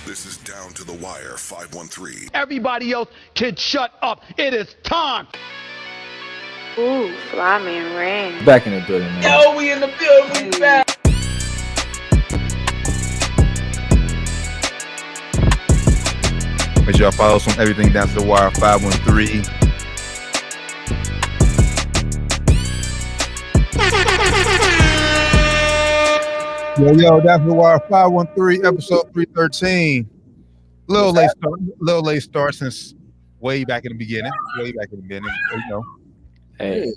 This is Down to the Wire 513. Everybody else can shut up. It is time. Ooh, Flyman Rain. Back in the building, man. Yo, we in the building. We back. Make sure y'all follow us on everything Down to the Wire 513. Yo, Down to the Wire 513, episode 313. Little late start since way back in the beginning. You know. Hey,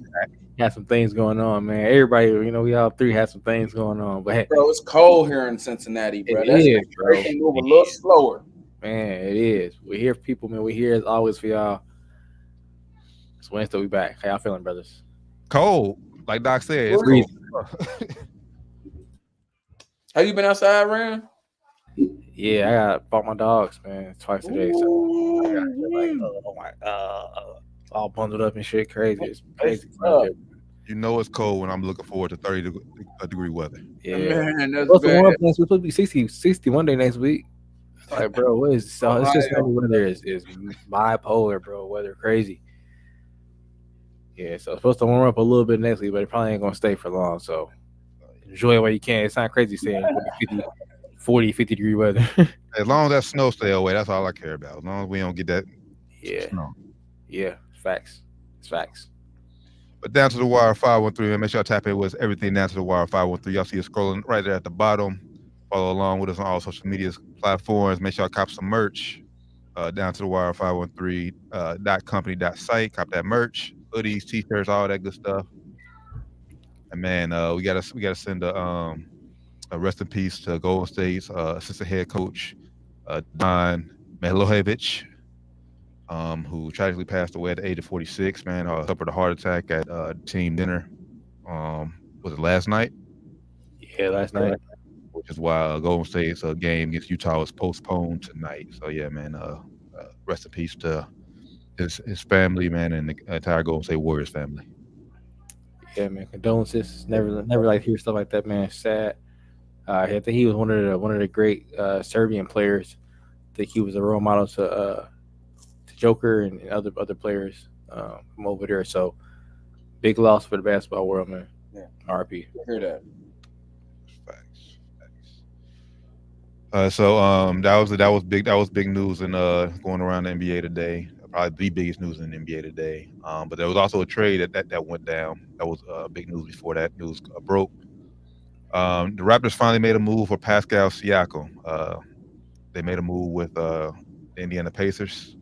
had some things going on, man. Everybody, we all three had some things going on. But hey, Bro, it's cold here in Cincinnati, bro. It That's is, bro. everything move a little slower. man, it is. We're here for people, man. We're here as always for y'all. It's Wednesday, we back. How y'all feeling, brothers? Cold, like Doc said. It's Freezing. cold. Have you been outside, Ryan? Yeah, I got bought my dogs, man, twice a day. So I got oh my all bundled up and shit. Crazy. It's crazy. You know it's cold when I'm looking forward to 30-degree weather. Yeah. Man, that's Supposed to bad. warm up next week. Supposed to be 60 one day next week. Like, bro, what is so? It's just the weather is bipolar, bro. Weather crazy. Yeah, so it's supposed to warm up a little bit next week, but it probably ain't gonna stay for long. So enjoy it while you can. It's not crazy saying 50 degree weather. As long as that snow stay away, that's all I care about. As long as we don't get that snow. Yeah, facts. It's facts. But Down to the Wire 513, man, make sure y'all tap in with everything Down to the Wire 513. Y'all see it scrolling right there at the bottom. Follow along with us on all social media platforms. Make sure y'all cop some merch. Down to the Wire 513.company.site. Cop that merch, hoodies, t-shirts, all that good stuff. And man, we gotta send a rest in peace to Golden State's assistant head coach Don Milojevic, who tragically passed away at the age of 46. Man, suffered a heart attack at team dinner. Was it last night? Yeah, last night. Which is why Golden State's game against Utah was postponed tonight. So yeah, man, rest in peace to his family, man, and the entire Golden State Warriors family. Yeah, man. Condolences. Never like to hear stuff like that, man. It's sad. I think he was one of the great Serbian players. I think he was a role model to Joker and other players from over there. So big loss for the basketball world, man. Yeah. RP. Hear that. Facts. So that was big news and going around the NBA today. Probably the biggest news in the NBA today. But there was also a trade that went down. That was big news before that news broke. The Raptors finally made a move for Pascal Siakam. They made a move with the Indiana Pacers.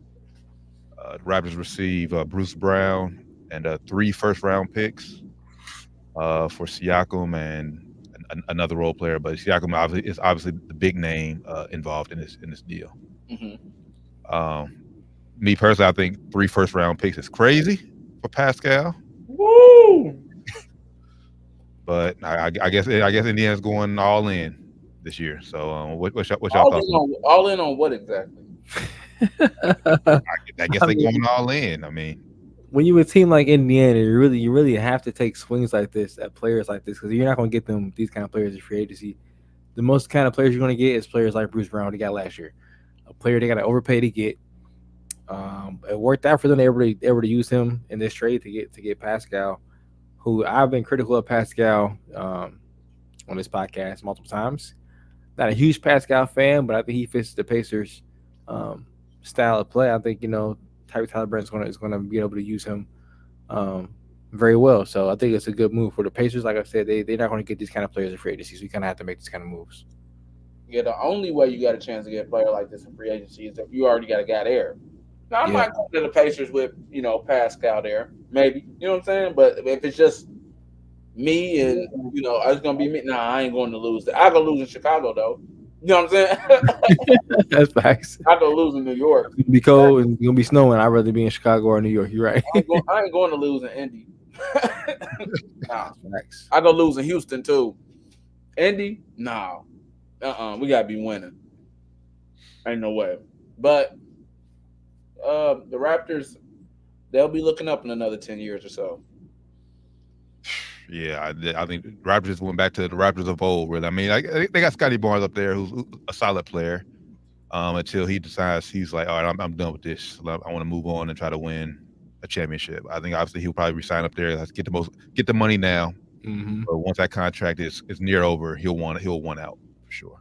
The Raptors receive Bruce Brown and 3 first-round picks for Siakam and another role player. But Siakam is obviously the big name involved in this deal. Mm-hmm. Me personally, I think 3 first-round picks is crazy for Pascal. Woo! But I guess Indiana's going all in this year. So what's y'all thoughts? All in on what exactly? I guess they're going all in. I mean, when you a team like Indiana, you really have to take swings like this at players like this because you're not going to get these kind of players in free agency. The most kind of players you're going to get is players like Bruce Brown they got last year, a player they got to overpay to get. It worked out for them. They were able to use him in this trade to get Pascal, who I've been critical of Pascal on this podcast multiple times. Not a huge Pascal fan, but I think he fits the Pacers style of play. I think Tyrese Halliburton is going to be able to use him very well. So I think it's a good move for the Pacers. Like I said, they're not going to get these kind of players in free agency. So you kind of have to make these kind of moves. Yeah, the only way you got a chance to get a player like this in free agency is if you already got a guy there. Now, I might come to the Pacers with, Pascal there, maybe. You know what I'm saying? But if it's just me and, I was going to be me, I ain't going to lose. I go lose in Chicago, though. You know what I'm saying? That's facts. I go lose in New York. It's gonna be cold and it's going to be snowing. I'd rather be in Chicago or New York. You're right. I ain't going to lose in Indy. Nah. Facts. I go lose in Houston, too. Indy? No. We got to be winning. Ain't no way. But the Raptors, they'll be looking up in another 10 years or so. Yeah, I think Raptors went back to the Raptors of old. Really, I mean, they got Scotty Barnes up there, who's a solid player. until he decides he's like, all right, I'm done with this. I want to move on and try to win a championship. I think obviously he'll probably resign up there. Let's get the money now. Mm-hmm. But once that contract is near over, he'll want out for sure.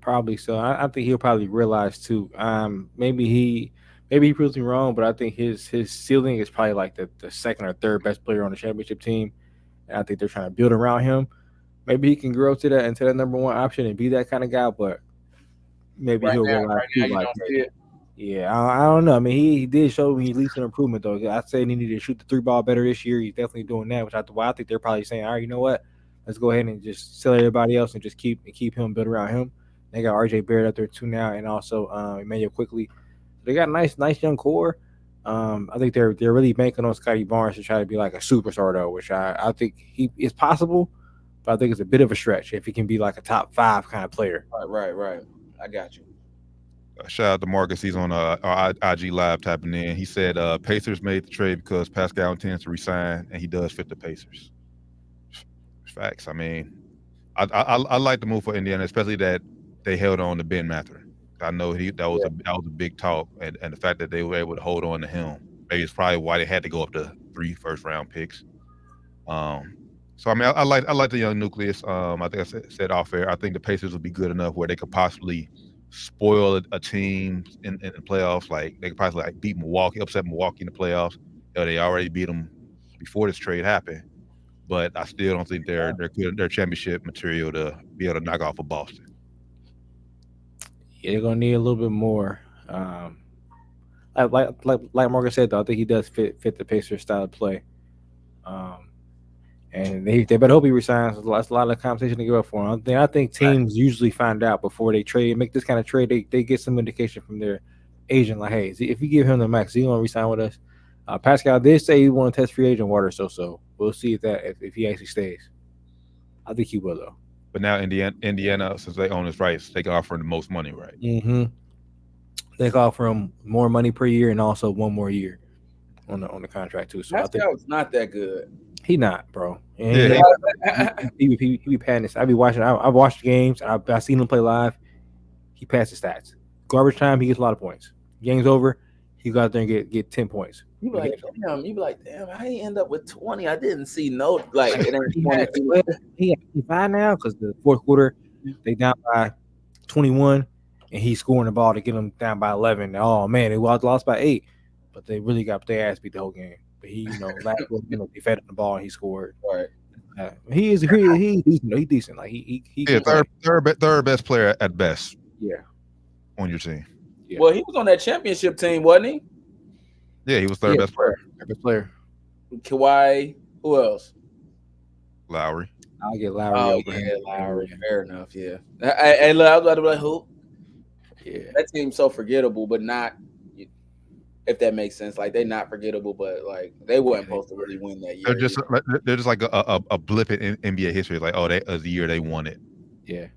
Probably so. I think he'll probably realize too. Maybe he proves me wrong, but I think his ceiling is probably like the second or third best player on the championship team, and I think they're trying to build around him. Maybe he can grow to that number one option and be that kind of guy, but maybe he'll realize too, like, yeah, I don't know. I mean, he did show me at least an improvement though. I said he needed to shoot the 3 ball better this year. He's definitely doing that, which I think they're probably saying, all right, you know what? Let's go ahead and just sell everybody else and just keep him, build around him. They got RJ Barrett up there too now, and also Emmanuel Quickly. They got a nice young core. I think they're really banking on Scotty Barnes to try to be like a superstar though, which I think he is possible, but I think it's a bit of a stretch if he can be like a top 5 kind of player. Right. I got you. Shout out to Marcus. He's on our IG Live tapping in. He said Pacers made the trade because Pascal intends to resign, and he does fit the Pacers. Facts. I mean, I like the move for Indiana, especially that they held on to Ben Mathurin. I know that was a big talk, and the fact that they were able to hold on to him, maybe it's probably why they had to go up to 3 first-round picks. So I mean, I like the young nucleus. I think I said off air. I think the Pacers will be good enough where they could possibly spoil a team in the playoffs. Like they could possibly like beat Milwaukee, upset Milwaukee in the playoffs. They already beat them before this trade happened, but I still don't think they're championship material to be able to knock off of Boston. Yeah, they're gonna need a little bit more. Like Morgan said, though, I think he does fit the Pacers style of play. And they better hope he resigns. That's a lot of competition to give up for him. I think teams usually find out before they make this kind of trade. They get some indication from their agent, like, hey, if you give him the max, he gonna resign with us. Pascal did say he want to test free agent water, so we'll see if he actually stays. I think he will though. But now Indiana, since they own his rights, they can offer him the most money, right? Mm-hmm. They can offer him more money per year and also 1 more year on the contract too. So Pascal's not that good. He not, bro. And Yeah. he be patting this. I be watching. I've watched games. I've seen him play live. He passes stats. Garbage time, he gets a lot of points. Game's over, he go out there and get 10 points. You be like, damn, how he end up with 20? I didn't see no like it ain't he 5 now because the fourth quarter they down by 21 and he's scoring the ball to get them down by 11. Oh man, they lost by 8, but they really got their ass beat the whole game. But he, last they fed him the ball and he scored. Right. He's decent. He's decent. Like he third best player at best. Yeah. On your team. Yeah. Well, he was on that championship team, wasn't he? Yeah, he was third best player. Best player. Kawhi. Who else? Lowry. I'll get Lowry. Oh yeah, Lowry. Fair enough. Yeah. And look, I was about to be like, who? Yeah. That team's so forgettable, but not. If that makes sense, like they're not forgettable, but like they weren't supposed to really win that year. They're just like a blip in NBA history. Like, oh, that was the year they won it. Yeah.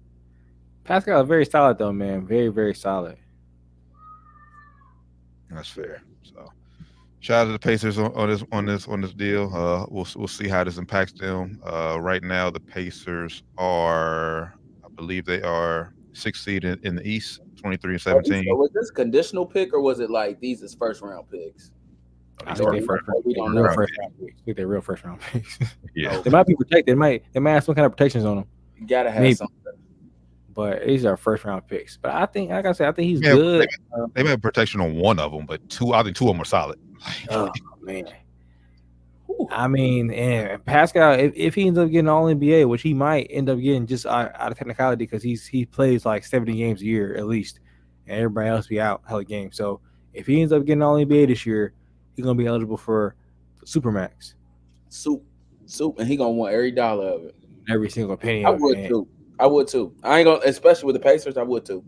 Pascal is very solid though, man. Very, very solid. That's fair. So, shout out to the Pacers on this deal. We'll see how this impacts them. Right now, the Pacers are, I believe, they are 6th seed in the East, 23-17. Was this conditional pick or was it like these is first round picks? I think they're first round. We don't know first round picks. I think they're real first round picks. Yeah, they might be protected. They might have some kind of protections on them. You gotta have something. But these are first round picks. But I think, like I said, I think he's good. They may have protection on one of them, but I think 2 of them are solid. Oh man. I mean, and Pascal, if he ends up getting all NBA, which he might end up getting just out of technicality because he plays like 70 games a year at least, and everybody else be out hella games. So if he ends up getting all NBA this year, he's gonna be eligible for Supermax. Soup, and he gonna want every dollar of it, every single penny. I would too. I ain't gonna, especially with the Pacers. I would too.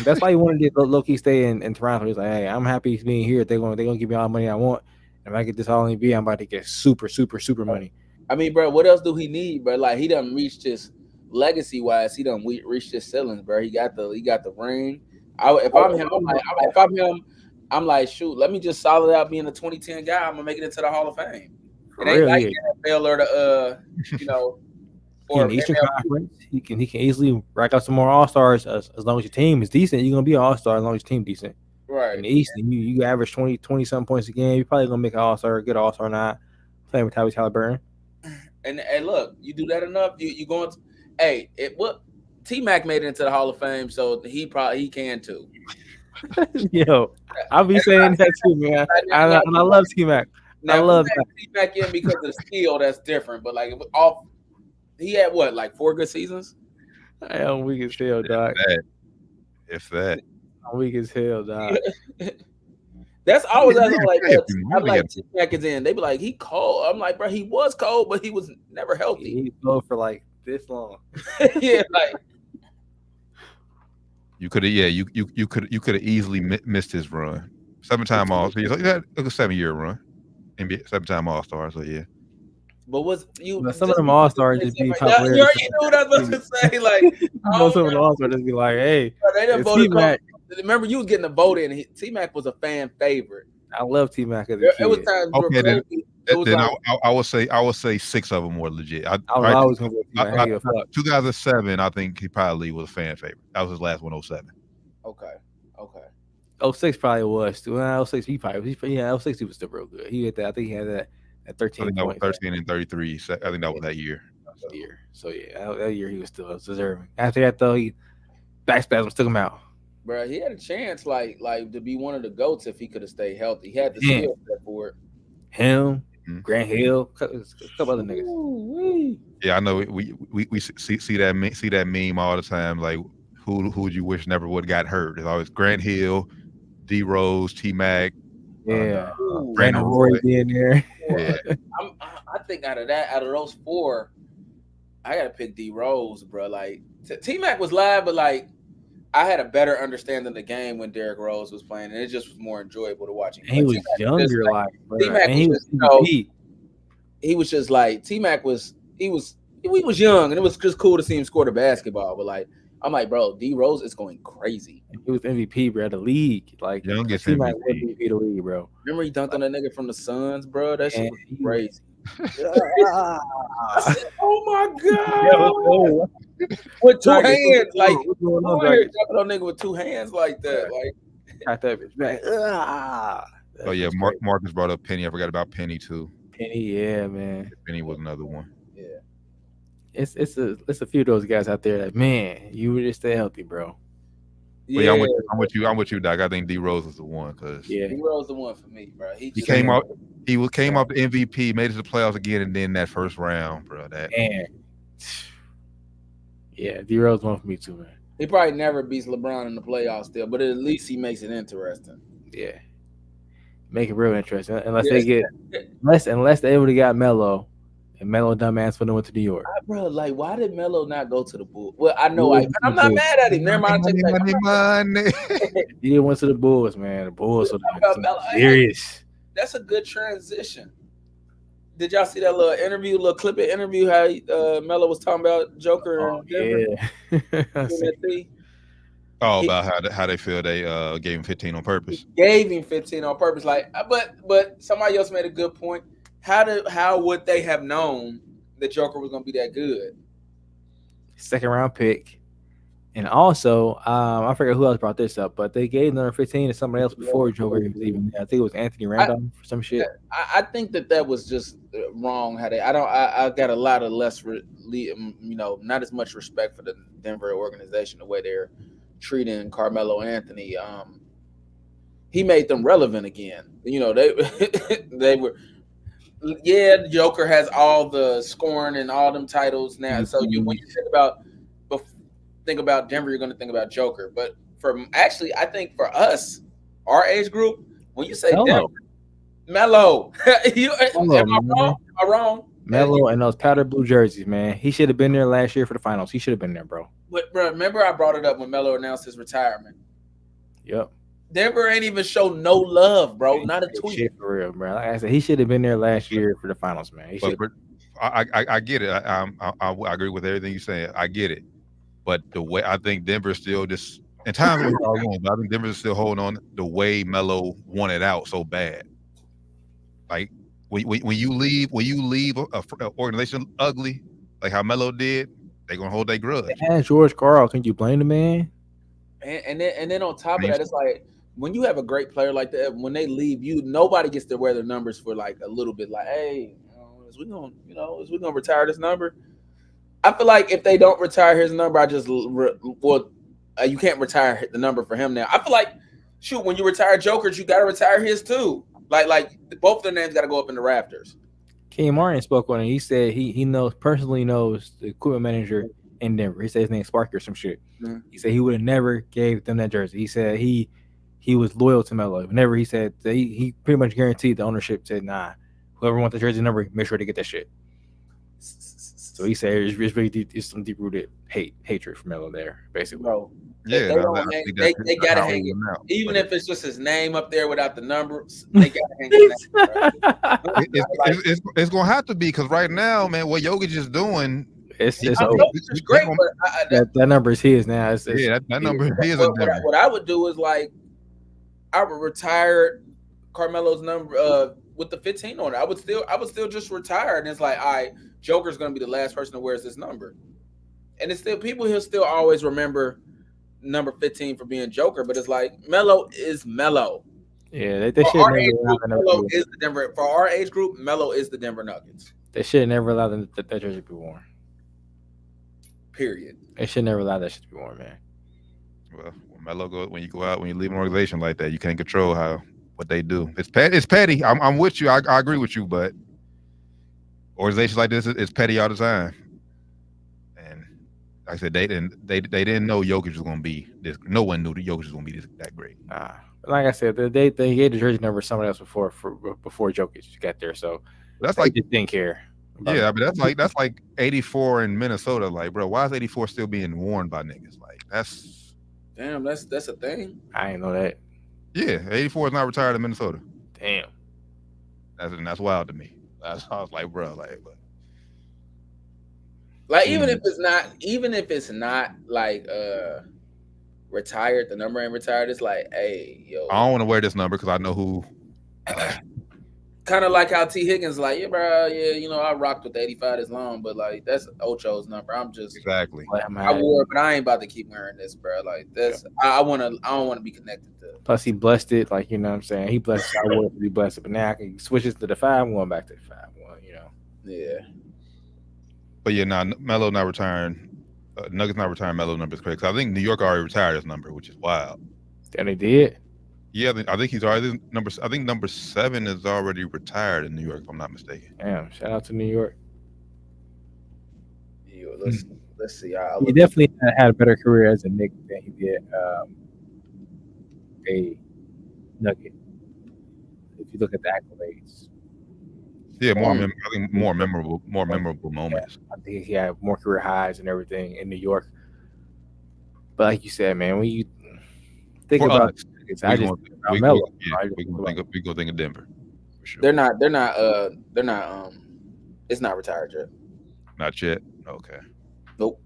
That's why he wanted to low key stay in Toronto. He's like, hey, I'm happy being here. They're gonna give me all the money I want. If I get this all NBA, I'm about to get super money. I mean, bro, what else do he need, bro? Like he done reached his legacy wise. He done reached his ceilings, bro. He got the ring. If I'm him, I'm like, shoot, let me just solid out being a 2010 guy. I'm gonna make it into the Hall of Fame. It ain't like NFL or the He in the Eastern Conference. He can easily rack up some more All-Stars as long as your team is decent. You're gonna be an All-Star as long as your team decent. Right. In the East, and you average 20 some points a game. You're probably gonna make an All-Star, good All-Star, not playing with Tyrese Halliburton. And look, you do that enough, you going to, hey, T-Mac made it into the Hall of Fame, so he can too. Yo, I'll be saying that too, man. I love T-Mac. Now, I love T-Mac in because of the steal, that's different. But like he had what, like 4 good seasons? I am weak as hell, dog. If that. I'm weak as hell, dog. That's always I'm like T-Mac is in. They be like, he cold. I'm like, bro, he was cold, but he was never healthy. He cold for like this long. Yeah, like you could have easily missed his run. 7-time All-Star. He had a 7-year run. NBA 7-time All-Star. So yeah. But some of them All-Stars just be top players. You already know what I was about to say. Like, some of the All-Stars just be like, hey, they didn't vote T-Mac. Remember, you was getting a vote in. T-Mac was a fan favorite. I love T-Mac as a kid. It was times. Okay, I would say 6 of them were legit. I was going to 2007. I think he probably was a fan favorite. That was his last one. 07. Okay. 06 probably was too. 06 he probably 06 he was still real good. He had that. I think he had that at 13. I think that was 13 and 33. I think that was that year. So yeah, that year he was still deserving. After that though, he back spasms took him out. Bro, he had a chance like to be one of the GOATs if he could have stayed healthy. He had the skill set for it. Him, Grant Hill, a couple other niggas. Ooh-wee. Yeah, I know. We see that meme all the time. Like, who would you wish never would have got hurt? It's always Grant Hill, D Rose, T-Mac. Yeah, Brandon Roy being there. Yeah. I think out of those 4, I gotta pick D Rose, bro. Like T-Mac was live, but like I had a better understanding of the game when Derrick Rose was playing, and it just was more enjoyable to watch him. He was younger, like T-Mac. He was just like T-Mac was. He was young, and it was just cool to see him score the basketball. But like, I'm like, bro, D Rose is going crazy. He was MVP, bro. The league, like youngest T-Mac MVP. MVP the league, bro. Remember he dunked on that nigga from the Suns, bro. That shit was crazy. I said, oh my god! With 2 hands, like jumping on nigga with 2 hands like that, like got that bitch back. Oh yeah, Marcus brought up Penny. I forgot about Penny too. Penny, yeah, man. Penny was another one. Yeah, it's a few of those guys out there that, man, you would just stay healthy, bro. Yeah, I'm with you, Doc. I think D Rose is the one because D Rose the one for me, bro. He came out the MVP, made it to the playoffs again, and then that first round, bro. Yeah, D Rose one for me too, man. He probably never beats LeBron in the playoffs still, but at least he makes it interesting. Yeah, make it real interesting. Unless they able to got Melo, and Melo dumbass for them went to New York. Bro, like, why did Melo not go to the Bulls? Well, I know I'm not mad at him. Never mind. Money. He didn't went to the Bulls, man. The Bulls are serious. That's a good transition. Did y'all see that little clip of interview how Melo was talking about Joker? Oh, yeah. About how they feel they gave him 15 on purpose. Gave him 15 on purpose. Like, but somebody else made a good point. How would they have known the Joker was gonna be that good? 2nd round pick. And also, I forget who else brought this up, but they gave number 15 to somebody else before Joker was even there. I think it was Anthony Randolph or some shit. I think that was just wrong. I got a lot of not as much respect for the Denver organization, the way they're treating Carmelo Anthony. He made them relevant again. They were. Yeah, the Joker has all the scoring and all them titles now. So when you think about Denver, you're going to think about Joker. But I think for us, our age group, when you say Denver, Melo. Am I wrong? Melo and those powder blue jerseys, man. He should have been there last year for the finals. He should have been there, bro. But bro, remember I brought it up when Melo announced his retirement. Yep. Denver ain't even show no love, bro. Not a tweet. Shit for real, bro. Like I said, he should have been there last year for the finals, man. I get it. I agree with everything you're saying. I get it. But the way I think Denver's still just in time, but I think Denver's still holding on the way Melo wanted out so bad. Like when you leave an organization ugly, like how Melo did, they're gonna hold their grudge. And George Karl, can you blame the man? And then on top of that, it's like when you have a great player like that, when they leave you, nobody gets to wear their numbers for like a little bit. Like, hey, is we gonna retire this number? I feel like if they don't retire his number, you can't retire the number for him now. I feel like, shoot, when you retire Joker's, you got to retire his too. Like both their names got to go up in the rafters. King Martin spoke on it. He said he personally knows the equipment manager in Denver. He said his name's Sparky or some shit. Mm-hmm. He said he would have never gave them that jersey. He said he was loyal to Melo. Whenever he said that he pretty much guaranteed the ownership said, nah, whoever wants the jersey number, make sure to get that shit. So he said it's really deep, it's some deep rooted hatred for Melo there, basically. Bro, yeah, they gotta hang it. Even if it's just his name up there without the numbers, they gotta hang it. It's gonna have to be because right now, man, what Jokic is doing. It's great, but that number is his now. That number is his. What I would do is like I would retire Carmelo's number with the 15 on it. I would still just retire, and it's like, all right, Joker's gonna be the last person that wears this number, and it's still people he'll still always remember number 15 for being Joker, but it's like Melo is Melo. Yeah, they should never Melo is the Denver for our age group. Melo is the Denver Nuggets. They should never allow that jersey to be worn. Period. They should never allow that shit to be worn, man. Well, when you go out, when you leave an organization like that, you can't control what they do. It's petty. I'm with you. I agree with you, but organizations like this, it's petty all the time. And like I said, they didn't know Jokic was going to be this. No one knew that Jokic was going to be that great. Like I said, they gave the jersey number to someone else before Jokic got there, so that's like they just didn't care. Yeah, but that's like 84 in Minnesota. Like, bro, why is 84 still being worn by niggas? Like, that's a thing. I didn't know that. Yeah, 84 is not retired in Minnesota. Damn. That's wild to me. I was like, bro, even if it's not like retired, the number ain't retired. It's like, hey, yo, I don't want to wear this number because I know who. Kind of like how T. Higgins like, yeah, bro, yeah, I rocked with the 85 this long, but like that's Ocho's number. I'm just exactly. I wore it, but I ain't about to keep wearing this, bro. Like that's I don't want to be connected to. Plus, he blessed it, like you know what I'm saying. He blessed it. I wore it to be blessed, but now I can switch it to the 5. I'm going back to the 5. Yeah. But yeah, Melo not retiring. Nuggets not retiring Melo number is crazy. I think New York already retired his number, which is wild. And they did. Yeah, I think he's already I think number 7 is already retired in New York, if I'm not mistaken. Damn! Shout out to New York. Yeah, let's see. He definitely had a better career as a Knick than he did a Nugget. If you look at the accolades. Yeah, I think more memorable moments. Yeah, I think he had more career highs and everything in New York. But like you said, man, when you think about we go think of Denver for sure. They're not it's not retired yet. Not yet. Okay. Nope.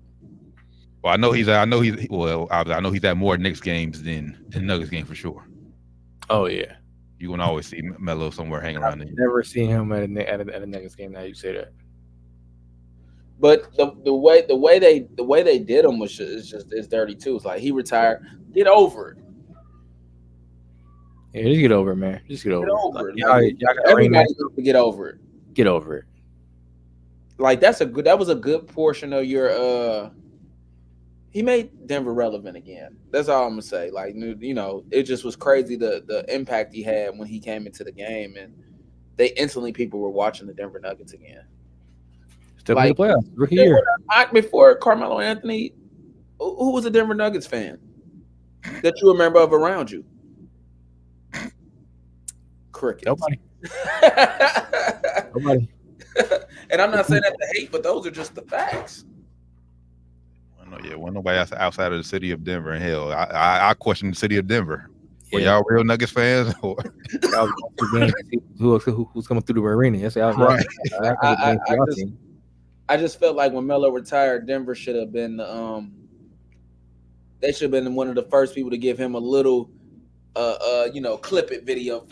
Well, I know he's at more Knicks games than Nuggets games for sure. Oh yeah. You can always see Melo somewhere hanging around. I've never seen him at a Nuggets game. Now you say that. But the way they did him is dirty too. It's like he retired. Get over it. Yeah, just get over it, man. Just get over it. Everybody's going to get over it. Get over it. Like that was a good portion of your he made Denver relevant again. That's all I'm gonna say. Like, it just was crazy the impact he had when he came into the game, and people were watching the Denver Nuggets again. Still like the playoffs, rookie year. Before Carmelo Anthony, who was a Denver Nuggets fan that you remember of around you? Crickets. Nobody. Nobody. And I'm not saying that to hate, but those are just the facts. Well, nobody outside of the city of Denver. And hell, I question the city of Denver. Were y'all real Nuggets fans? Or who's coming through the arena? Yes, right. I just felt like when Melo retired, Denver should have been they should have been one of the first people to give him a little clip it video.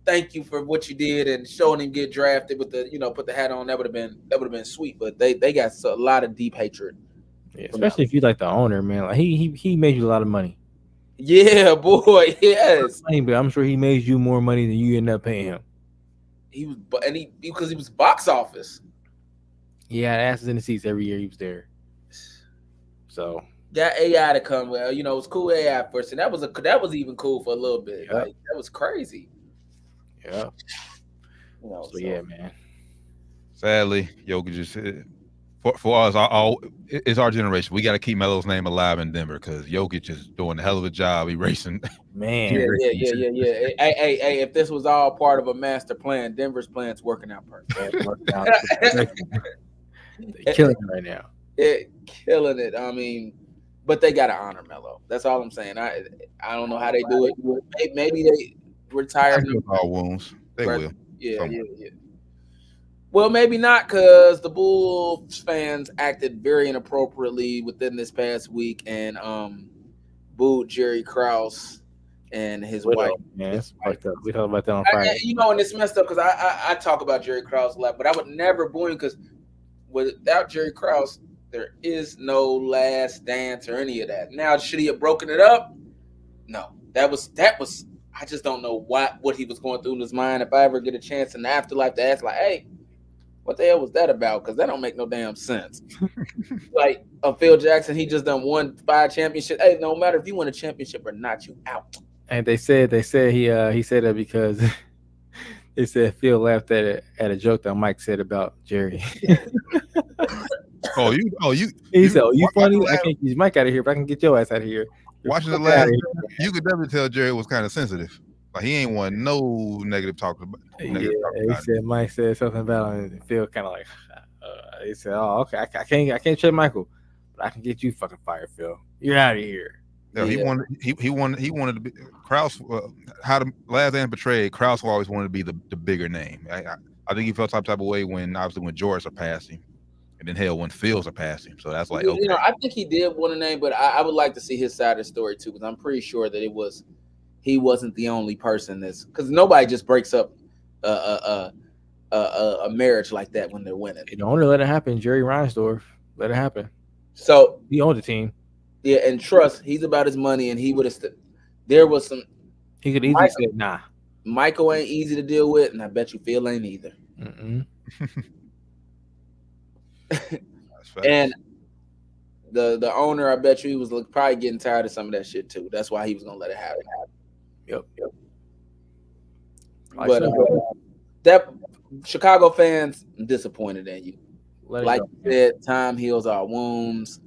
thank you for what you did and showing him get drafted with the, put the hat on. That would have been sweet. But they got a lot of deep hatred. Yeah, especially if you like the owner, man. Like he made you a lot of money. Yeah, boy. Yes. But I'm sure he made you more money than you ended up paying him. Because he was box office. He had asses in the seats every year he was there. So got AI to come. Well, it was cool AI first, and that was even cool for a little bit. Yep. Like that was crazy. Yeah. So yeah, man. Sadly, Jokic just for us, it's our generation. We got to keep Melo's name alive in Denver because Jokic is doing a hell of a job erasing. Man, yeah. Hey, if this was all part of a master plan, Denver's plan's working out perfect. They're killing it right now. Killing it. I mean, but they got to honor Melo. That's all I'm saying. I don't know how they do it. Maybe they retire all wounds. They will. Yeah. Well, maybe not, because the Bulls fans acted very inappropriately within this past week and booed Jerry Krause and his wife. Yeah, it's fucked up. We talked about that on Friday. And it's messed up because I talk about Jerry Krause a lot, but I would never boo him because without Jerry Krause, there is no Last Dance or any of that. Now, should he have broken it up? No. That was. I just don't know what he was going through in his mind. If I ever get a chance in the afterlife to ask, like, hey, what the hell was that about? Because that don't make no damn sense. Like Phil Jackson, he just done won 5 championships. Hey, no matter if you win a championship or not, you out. And they said he said that because they said Phil laughed at a joke that Mike said about Jerry. He said, you funny? I can't get Mike out of here, but I can get your ass out of here. Watching the last, you could definitely tell Jerry was kind of sensitive. Like he ain't want no negative talk about. Mike said something about him, and Phil kind of like, he said, "Oh, okay, I can't trade Michael, but I can get you fucking fired, Phil. You're out of here." Yeah, he wanted to be Krause. How the Last Dance portrayed, Krause always wanted to be the bigger name. I think he felt some type of way when George surpassed him. And then hell, when Phil surpassed him, so that's like okay. I think he did want a name, but I would like to see his side of the story too, because I'm pretty sure that he wasn't the only person because nobody just breaks up a marriage like that when they're winning. The owner let it happen. Jerry Reinsdorf let it happen. So he owned the team. Yeah, and trust, he's about his money, and he would have. There was some. He could easily say, "Nah, Michael ain't easy to deal with," and I bet you Phil ain't either. And the owner, I bet you he was probably getting tired of some of that shit too. That's why he was gonna let it happen. Yep. But that Chicago fans, I'm disappointed in you. Like you said, time heals all wounds,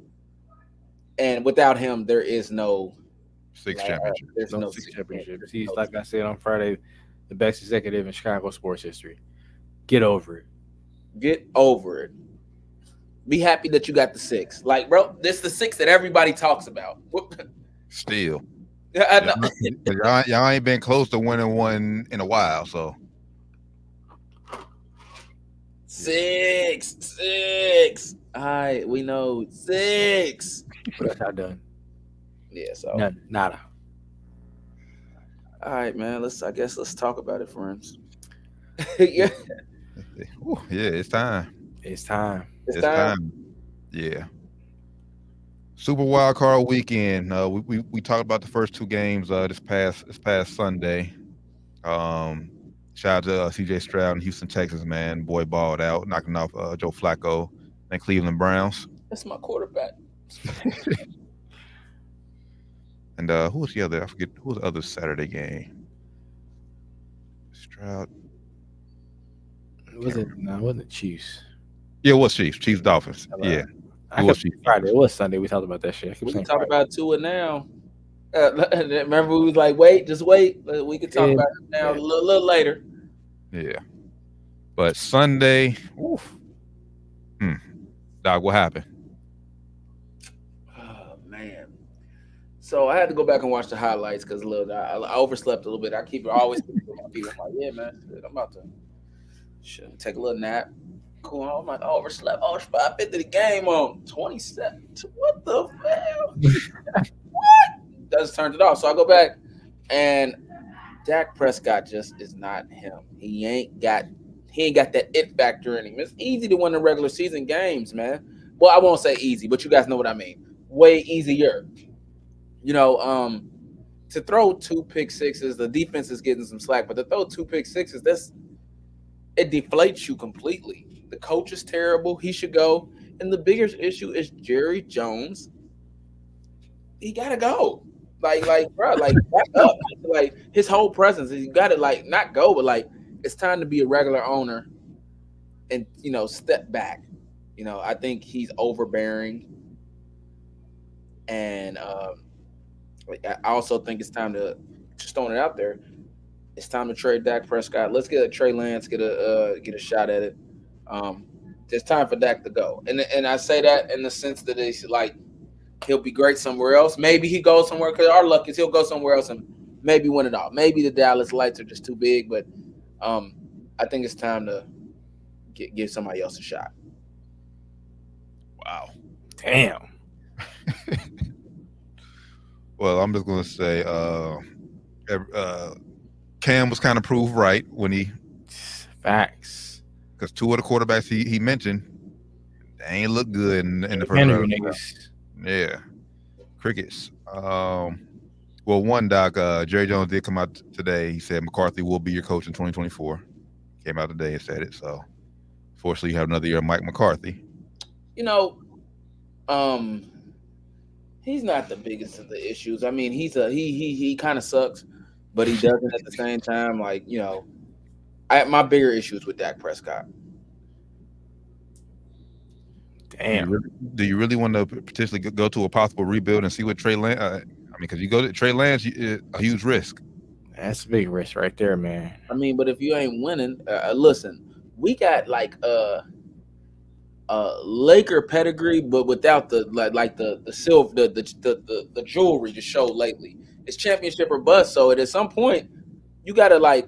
and without him, there is no 6 championship. There's no 6 championships. He's, like I said on Friday, the best executive in Chicago sports history. Get over it. Get over it. Be happy that you got the 6. Like, bro, this is the 6 that everybody talks about. Still. I know. Y'all ain't been close to winning one in a while, so. 6. All right, we know 6. But that's not done. Yeah, so. Nada. All right, man. Let's talk about it, friends. Yeah. Yeah, it's time. It's time. Yeah. Super Wild Card Weekend. We talked about the first 2 games this past Sunday. Shout out to CJ Stroud in Houston, Texas, man. Boy balled out, knocking off Joe Flacco and Cleveland Browns. That's my quarterback. And who was the other? I forget who was the other Saturday game. Stroud. Wasn't the Chiefs. Yeah, it was Chiefs. Chiefs Dolphins. Yeah. It was Friday. It was Sunday. We talked about that shit. We can talk about Tua now. Remember, we was like, wait. We can talk about it now a little later. Yeah. But Sunday, Doc, what happened? Oh, man. So I had to go back and watch the highlights because I overslept a little bit. I always keep my people. I'm like, yeah, man, I'm about to take a little nap. Cool. I'm like, overslept. Oh, it's 5:50 the game on 27. What the hell? What? Just turned it off. So I go back and Dak Prescott just is not him. He ain't got that it factor in him. It's easy to win the regular season games, man. Well, I won't say easy, but you guys know what I mean. Way easier. To throw 2 pick sixes, the defense is getting some slack, but to throw 2 pick sixes, it deflates you completely. The coach is terrible. He should go. And the biggest issue is Jerry Jones. He gotta go. Bro, back up. Like his whole presence. You gotta not go, but it's time to be a regular owner and step back. I think he's overbearing. And I also think it's time to just throwing it out there. It's time to trade Dak Prescott. Let's get a Trey Lance, get a shot at it. It's time for Dak to go. And I say that in the sense that it's he'll be great somewhere else. Maybe he goes somewhere because our luck is he'll go somewhere else and maybe win it all. Maybe the Dallas lights are just too big, but I think it's time to give somebody else a shot. Wow. Damn. Well, I'm just going to say Cam was kind of proved right when he – Facts. Because 2 of the quarterbacks he mentioned, they ain't look good in the first round. Yeah. Crickets. Well, one, Doc, Jerry Jones did come out today. He said McCarthy will be your coach in 2024. Came out today and said it. So, fortunately, you have another year of Mike McCarthy. He's not the biggest of the issues. I mean, he kind of sucks, but he doesn't at the same time. My bigger issues with Dak Prescott. Damn. Do you really want to potentially go to a possible rebuild and see what Trey Lance? Because you go to Trey Lance, a huge risk. That's a big risk right there, man. I mean, but if you ain't winning, listen, we got Laker pedigree, but without the silver, the jewelry to show lately. It's championship or bust. So at some point, you gotta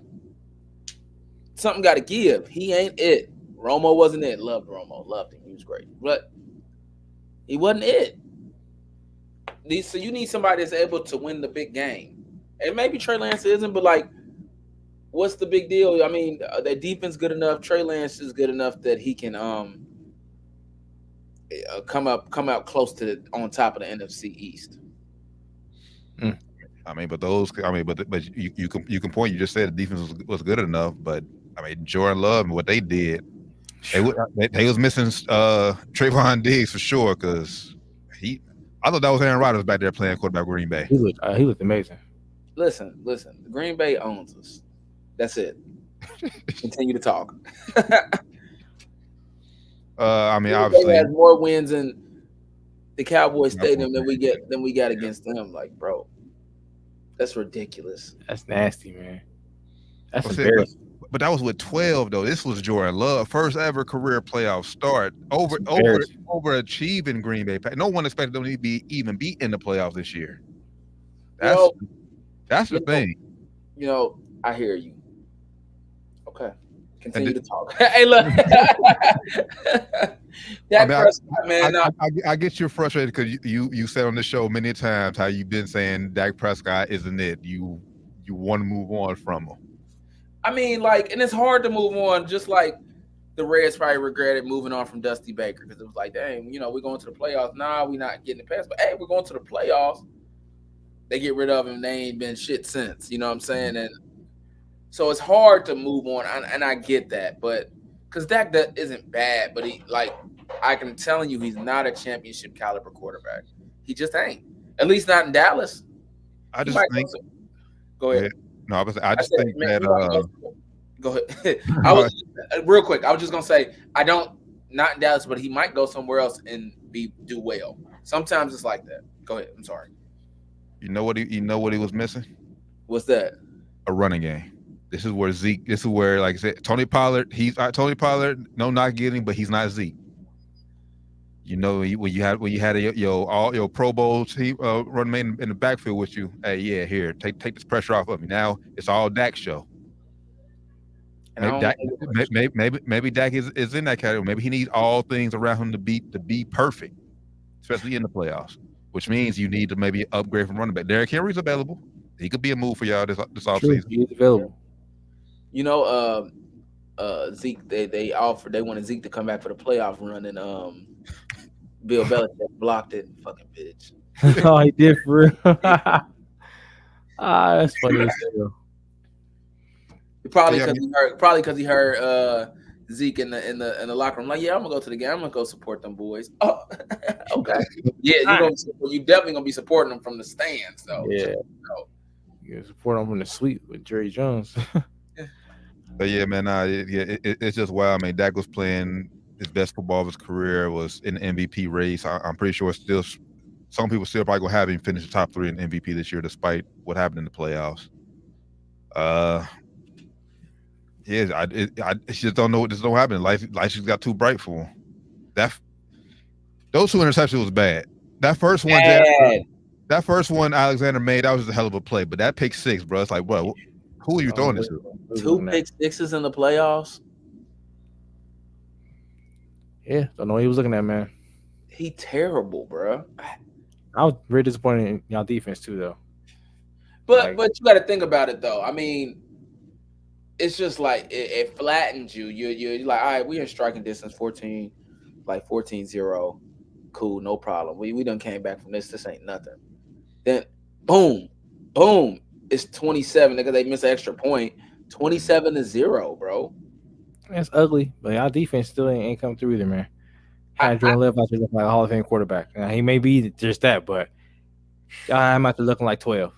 something got to give. He ain't it. Romo wasn't it. Loved Romo. Loved him. He was great, but he wasn't it. So you need somebody that's able to win the big game. And maybe Trey Lance isn't, but what's the big deal? I mean, their defense good enough. Trey Lance is good enough that he can come out close to on top of the NFC East. I mean, but you can point. You just said the defense was good enough, but I mean, Jordan Love and what they did, they was missing Trayvon Diggs for sure because I thought that was Aaron Rodgers back there playing quarterback Green Bay. He looked amazing. Listen, Green Bay owns us. That's it. Continue to talk. I mean, Green obviously, Bay has more wins in the Cowboys Stadium than we got against them. Bro, that's ridiculous. That's nasty, man. That's embarrassing. But that was with 12 though. This was Jordan Love, first ever career playoff start, overachieving Green Bay. No one expected them to even be in the playoffs this year. That's the thing. I hear you. Okay. Continue to talk. Hey, look. I get you're frustrated because you said on the show many times how you've been saying Dak Prescott isn't it. You want to move on from him. I mean, and it's hard to move on, just like the Reds probably regretted moving on from Dusty Baker because it was dang, we're going to the playoffs. Nah, we're not getting it past. But, hey, we're going to the playoffs. They get rid of him. They ain't been shit since. You know what I'm saying? And so it's hard to move on, and I get that. But because Dak isn't bad, but I'm telling you, he's not a championship caliber quarterback. He just ain't. At least not in Dallas. I just think. Go ahead. No, I just think that. Go ahead. Real quick. I was just gonna say not in Dallas, but he might go somewhere else and do well. Sometimes it's like that. Go ahead. I'm sorry. You know what he was missing? What's that? A running game. This is where like I said, Tony Pollard. Tony Pollard. No, not getting, but he's not Zeke. When you had all your Pro Bowl team run in the backfield with you. Hey, yeah, here, take this pressure off of me. Now it's all Dak show. Maybe Dak is in that category. Maybe he needs all things around him to be perfect, especially in the playoffs. Which means you need to maybe upgrade from running back. Derrick Henry's available. he could be a move for y'all this True, offseason. he is available. You know, Zeke, they wanted Zeke to come back for the playoff run, and Bill Belichick blocked it. Fucking bitch. Oh, he did for real. That's funny as hell. Probably because he heard Zeke in the locker room. Like, yeah, I'm gonna go to the game. I'm gonna go support them boys. Oh, okay. Yeah, you definitely gonna be supporting them from the stands, though. Yeah, you support him from the suite with Jerry Jones. But yeah, man, it's just wild. I mean, Dak was playing his best football of his career, was in the MVP race. I'm pretty sure still some people still probably gonna have him finish the top 3 in MVP this year, despite what happened in the playoffs. I just don't know what this don't happen. Life just got too bright for him. Those 2 interceptions was bad. That first one Alexander made, that was a hell of a play. But that pick 6, bro, it's like, bro, who are you throwing this to? 2 pick 6s in the playoffs. Yeah, don't know what he was looking at, man. He terrible, bro. I was very disappointed in y'all defense too, though. But you got to think about it, though. I mean, it's just like it flattens you. You're like, all right, we in striking distance, 14-0. Cool, no problem. We done came back from this. This ain't nothing. Then, boom, it's 27 because they missed an extra point. 27-0, bro. That's ugly, but our defense still ain't come through either, man. Had Jordan Love out there looking like a Hall of Fame quarterback. Now, he may be just that, but I'm out there looking like 12.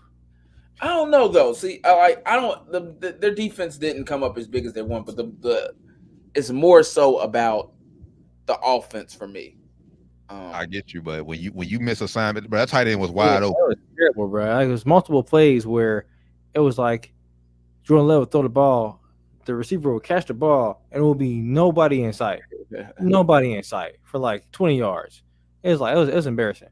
I don't know though. See, their defense didn't come up as big as they want, but it's more so about the offense for me. I get you, but when you miss assignment, bro, that tight end was wide open. That was terrible, bro. Like, it was multiple plays where it was like Jordan Love would throw the ball, the receiver would catch the ball, and it would be nobody in sight. Nobody in sight for like 20 yards. It was embarrassing.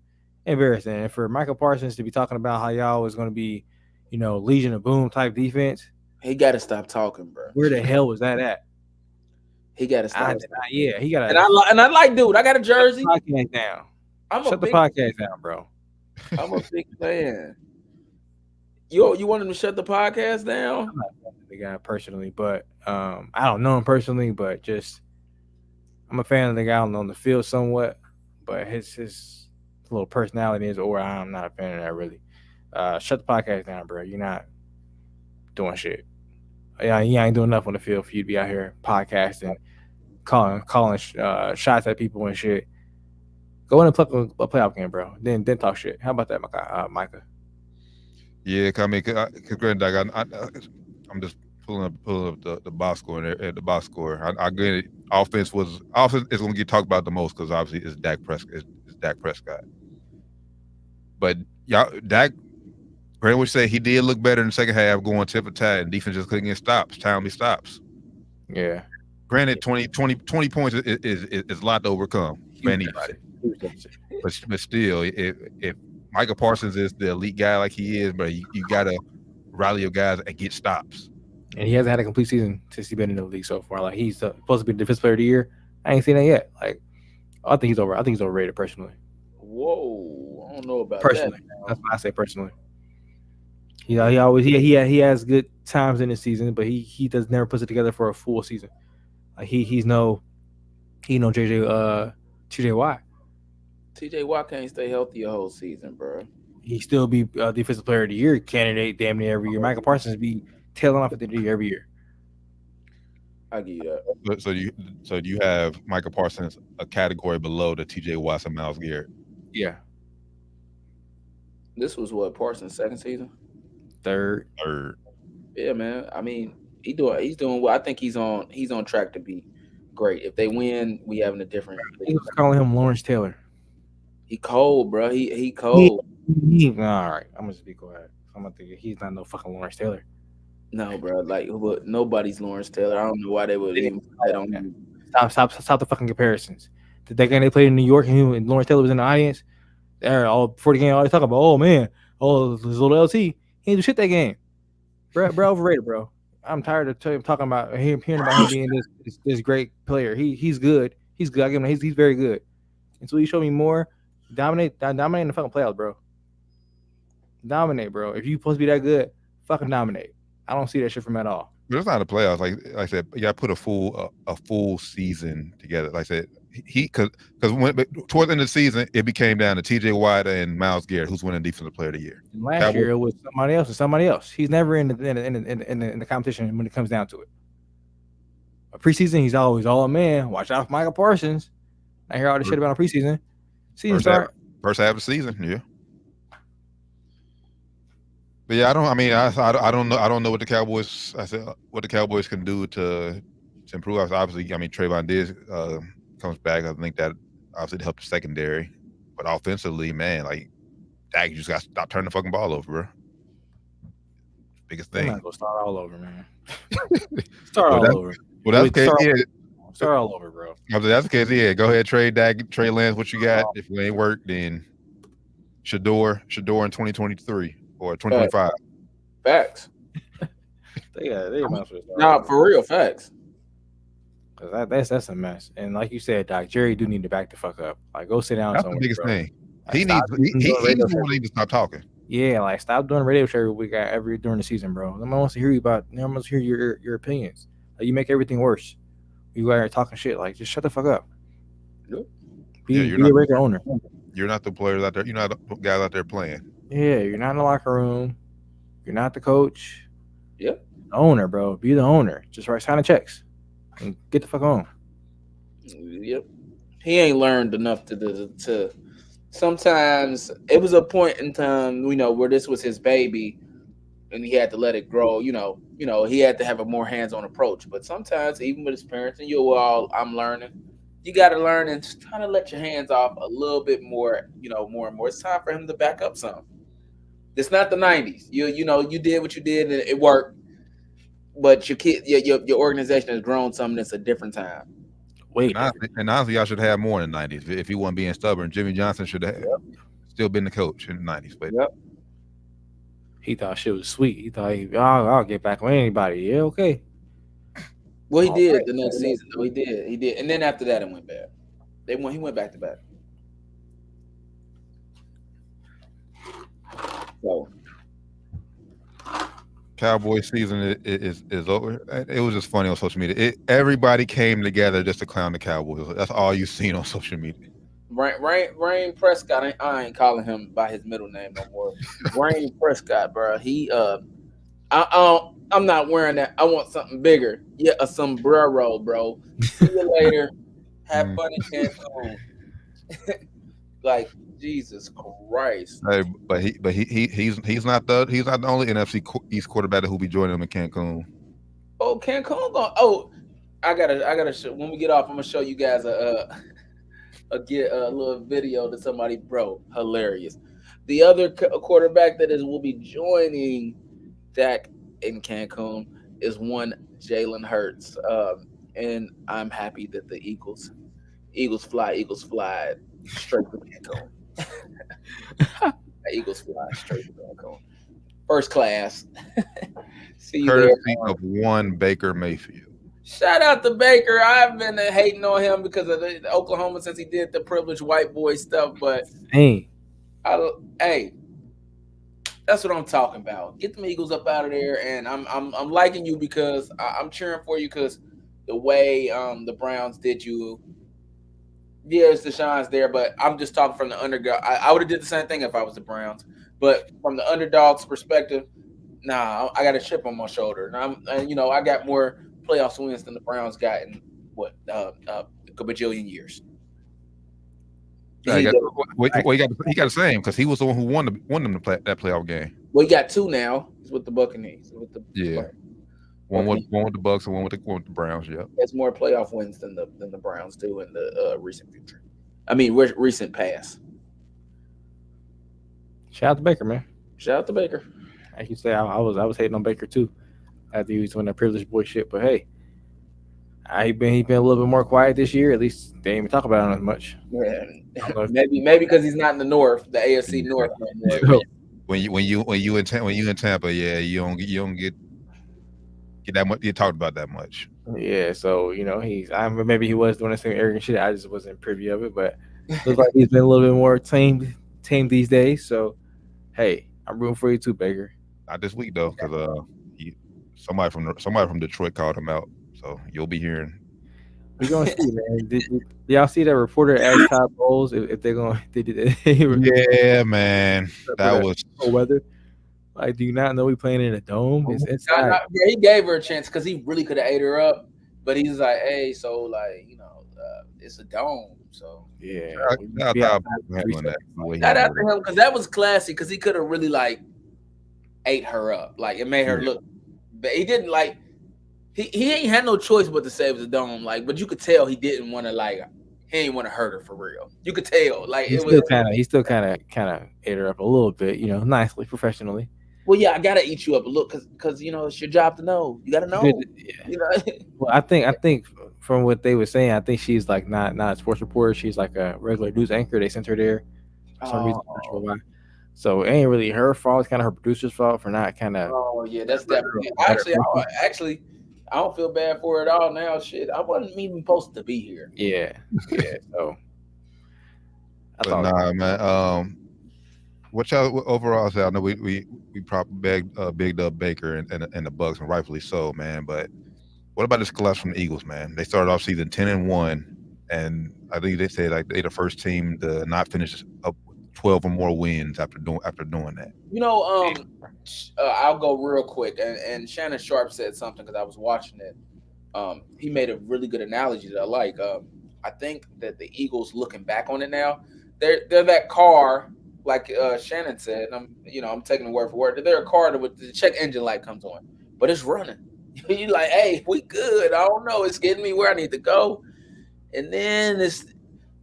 And for Michael Parsons to be talking about how y'all was going to be, Legion of Boom type defense. He got to stop talking, bro. Where the hell was that at? He got to stop. He got to. And I like, dude, I got a jersey. Shut the podcast down. Shut the podcast down, bro. I'm a big fan. You want him to shut the podcast down? I'm not the guy personally, but I don't know him personally, but just I'm a fan of the guy on the field somewhat, but his little personality is, or I'm not a fan of that really. Shut the podcast down, bro. You're not doing shit. Yeah, you ain't doing enough on the field for you to be out here podcasting, calling shots at people and shit. Go in and play a playoff game, bro. Then talk shit. How about that, Micah? Yeah, granted, I'm just pulling up the box score at the box score. I get it. Offense is going to get talked about the most because obviously it's Dak Prescott. But y'all, Dak, Grant would say he did look better in the second half, going tip for tat, and defense just couldn't get timely stops. Yeah. Granted, 20 points is a lot to overcome for anybody. But still, if Michael Parsons is the elite guy like he is, but you got to rally your guys and get stops. And he hasn't had a complete season since he's been in the league so far. Like, he's supposed to be the defensive player of the year. I ain't seen that yet. Like, I think he's overrated personally. Whoa, I don't know about personally. that. That's what I say personally. He has good times in the season, but he does never puts it together for a full season. Like he's no TJ Watt. TJ Watt can't stay healthy a whole season, bro. He still be defensive player of the year candidate damn near every year. Michael Parsons be tailing off at the end of the year every year. I give you that. So do you have Michael Parsons a category below the TJ Watts and Myles Garrett? Yeah. This was what, Parsons' second season? Third. Yeah, man. I mean, he's doing well. I think he's on track to be great. If they win, we having a different. He was calling him Lawrence Taylor. He cold, bro. He cold. All right, I'm gonna just be quiet. I'm gonna think he's not no fucking Lawrence Taylor. No, bro. Like, nobody's Lawrence Taylor. I don't know why they would even fight on him. Stop the fucking comparisons. That game they played in New York and Lawrence Taylor was in the audience. They're all before the game. All they talk about, oh man, his little LT. He didn't do shit that game. Bro, overrated, bro. I'm tired of talking about hearing about him being this great player. He's good. He's good. I give him. He's very good. Until you show me more, dominate the fucking playoffs, bro. Dominate, bro. If you supposed to be that good, fucking dominate. I don't see that shit from at all. But it's not the playoffs. Like I said, you got to put a full season together. Like I said, because when towards the end of the season, it became down to T.J. Watt and Myles Garrett, who's winning Defensive Player of the Year. And last year it was somebody else and somebody else. He's never in the competition when it comes down to it. A preseason, he's always all man. Watch out for Michael Parsons. I hear all this shit about a preseason. Season start. First half of the season, yeah. But yeah, I don't know what the Cowboys. I said what the Cowboys can do to improve. Obviously, I mean Trayvon Diggs comes back. I think that obviously helped the secondary, but offensively, man, like Dak, you just got to stop turning the fucking ball over, bro. Biggest thing. I'm not gonna start all over, man. Start all over. Well, that's the case. Yeah. Start all over, bro. If that's the case, yeah. Go ahead, trade Dak, Trey Lance. What you got? If it ain't work, then Shador in 2023 or 2025. Facts. They might as well start. Nah, for real, facts. Cause that's a mess. And like you said, Doc, Jerry do need to back the fuck up. Like, go sit down. That's somewhere, the biggest bro. thing. Like, He needs to stop talking. Yeah, like stop doing radio show every week during the season, bro. No one wants to hear your opinions. Like, you make everything worse. You out here talking shit. Like, just shut the fuck up. Yep. Be a regular owner. You're not the players out there. You're not the guys out there playing. Yeah, you're not in the locker room. You're not the coach. Yep. The owner, bro. Be the owner. Just sign the checks and get the fuck on. Yep. He ain't learned enough to. Sometimes it was a point in time, where this was his baby, and he had to let it grow. He had to have a more hands-on approach. But sometimes, even with his parents and I'm learning. You got to learn and just kind of let your hands off a little bit more. More and more. It's time for him to back up some. It's not the 90s. You did what you did and it worked. But your organization has grown something that's a different time. Wait. And honestly, y'all should have more in the 90s. If he wasn't being stubborn, Jimmy Johnson should have still been the coach in the 90s. But he thought shit was sweet. He thought, I'll get back on anybody. Yeah, okay. Well, he did the next season. Though. He did. And then after that, it went bad. He went back to back. So, Cowboys season is over. It was just funny on social media. Everybody came together just to clown the Cowboys. That's all you've seen on social media. Rain Prescott. I ain't calling him by his middle name no more. Rain Prescott, bro. He I'm not wearing that. I want something bigger. Yeah, a sombrero, bro. See you later. Have fun in Cancun. Like, Jesus Christ. Hey, but he's not the only NFC East quarterback who'll be joining him in Cancun. Oh, Cancun. I gotta show, when we get off, I'm gonna show you guys a little video that somebody, bro, hilarious. The other quarterback that will be joining Dak in Cancun is one Jalen Hurts, and I'm happy that the Eagles fly straight to Cancun. Eagles fly straight to Cancun, first class. See you Courtesy there. of one Baker Mayfield. Shout out to Baker. I've been hating on him because of the Oklahoma since he did the privileged white boy stuff, but hey, that's what I'm talking about. Get the Eagles up out of there, and I'm liking you because I'm cheering for you because the way the Browns did you. Yes, Deshaun's there, but I'm just talking from the underdog. I would have did the same thing if I was the Browns, but from the underdog's perspective, nah, I got a chip on my shoulder, and I got more playoff wins than the Browns got in a bajillion years. Yeah, he got the same because he was the one who won them that playoff game. Well, he got two now. He's with the Buccaneers. One with the Bucks and one with the Browns. Yeah, has more playoff wins than the Browns do in the recent future. I mean, recent past. Shout out to Baker, man. Shout out to Baker. Like you say, I was hating on Baker too after he was doing that privileged boy shit. But hey, he been a little bit more quiet this year. At least they didn't even talk about it as much. Yeah. Maybe because he's not in the North, the AFC North. When you in Tampa, yeah, you don't get that much. You talked about that much. Yeah, so maybe he was doing the same arrogant shit. I just wasn't privy of it, but it looks like he's been a little bit more tamed these days. So, hey, I'm rooting for you too, Baker. Not this week though, because somebody from Detroit called him out, so you'll be hearing. We're gonna see, man. Did y'all see that reporter asked Todd Bowles if they're gonna Yeah, man, that was weather? Like, do you not know we playing in a dome? It's inside. Yeah, he gave her a chance because he really could have ate her up, but he's like, hey, so like it's a dome, so Yeah. shout out to him because that was classy because he could have really like ate her up, like it made her look. But he didn't like. He ain't had no choice but to save the dome, like. But you could tell he didn't want to like. He didn't want to hurt her for real. You could tell, like he still kind of ate her up a little bit, nicely, professionally. Well, yeah, I gotta eat you up a little because it's your job to know. You gotta know. Well, I think from what they were saying, I think she's like not a sports reporter. She's like a regular news anchor. They sent her there for some reason. I'm not sure why. So it ain't really her fault. It's kind of her producer's fault for not kind of. Oh yeah, that's definitely. Actually, I don't feel bad for it at all now. Shit, I wasn't even supposed to be here. Yeah. So. Man. What y'all overall say? I know we probably bigged up Baker and the Bucks, and rightfully so, man. But what about this collapse from the Eagles, man? They started off season 10-1, and I think they said like they're the first team to not finish up 12 or more wins after doing that. I'll go real quick, and Shannon Sharp said something because I was watching it. He made a really good analogy that I like. I think that the Eagles, looking back on it now, they're that car. Like Shannon said, I'm taking the word for word. They're a car with the check engine light comes on, but it's running. You're like, hey, we good. I don't know. It's getting me where I need to go. And then it's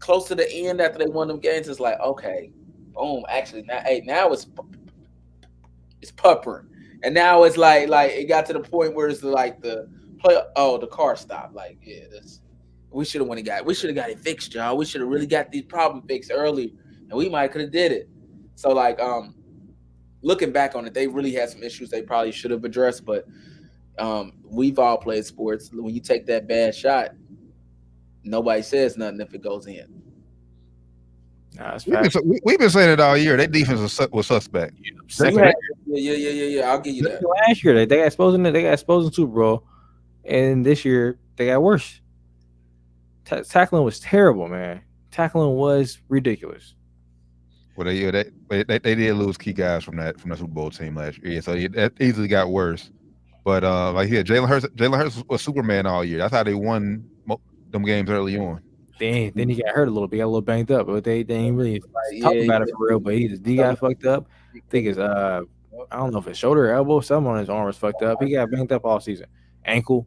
close to the end after they won them games. It's like, okay, boom. Actually, now it's puppering. And now it's like it got to the point where it's like the car stopped. Like, yeah, we should have got it fixed, y'all. We should have really got these problems fixed early. And we might could have did it. So looking back on it, they really had some issues they probably should have addressed. But we've all played sports. When you take that bad shot, nobody says nothing if it goes in. We've been saying it all year. Their defense was suspect. Yeah. I'll give you that. Last year they got exposed in the Super Bowl, and this year they got worse. Tackling was terrible, man. Tackling was ridiculous. Well, they did lose key guys from the Super Bowl team last year, so that easily got worse. But Jalen Hurts was Superman all year. That's how they won them games early on. Then he got hurt a little bit, got a little banged up, but they didn't really talk about it for real. But he got fucked up. I think it's I don't know if it's shoulder or elbow, something on his arm was fucked up. He got banged up all season. Ankle,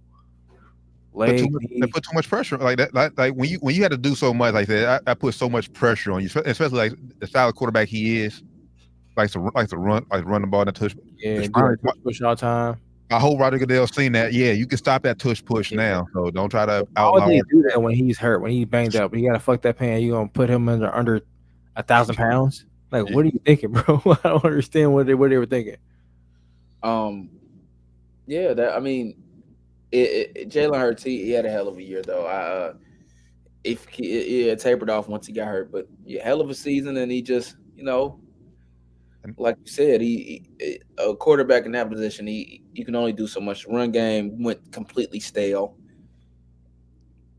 leg. They put too much pressure like that. Like when you had to do so much like that, I put so much pressure on you, especially like the style of quarterback he is. Likes to run the ball and touch. Yeah, push all the time. I hope Roger Goodell's seen that. Yeah, you can stop that push now. So don't try to outlaw. Why would they do that when he's hurt, when he's banged up? You gotta fuck that pan. You gonna put him under 1,000 pounds? Like, what are you thinking, bro? I don't understand what they were thinking. Jalen Hurts, he had a hell of a year though. If he tapered off once he got hurt, but hell of a season, and he just like you said, he a quarterback in that position, you can only do so much. The run game went completely stale.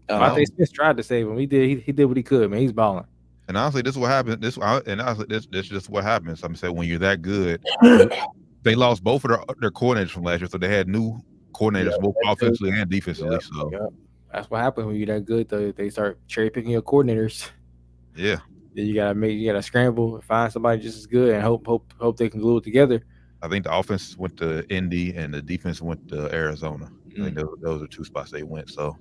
I think Smith tried to save him. He did what he could, man. He's balling. And honestly, this is what happened. This is just what happens. I'm saying when you're that good, they lost both of their coordinators from last year, so they had new coordinators both offensively and defensively. So that's what happens when you're that good. They start cherry picking your coordinators. Yeah. Then you gotta scramble, find somebody just as good, and hope they can glue it together. I think the offense went to Indy and the defense went to Arizona. I think those are two spots they went. So,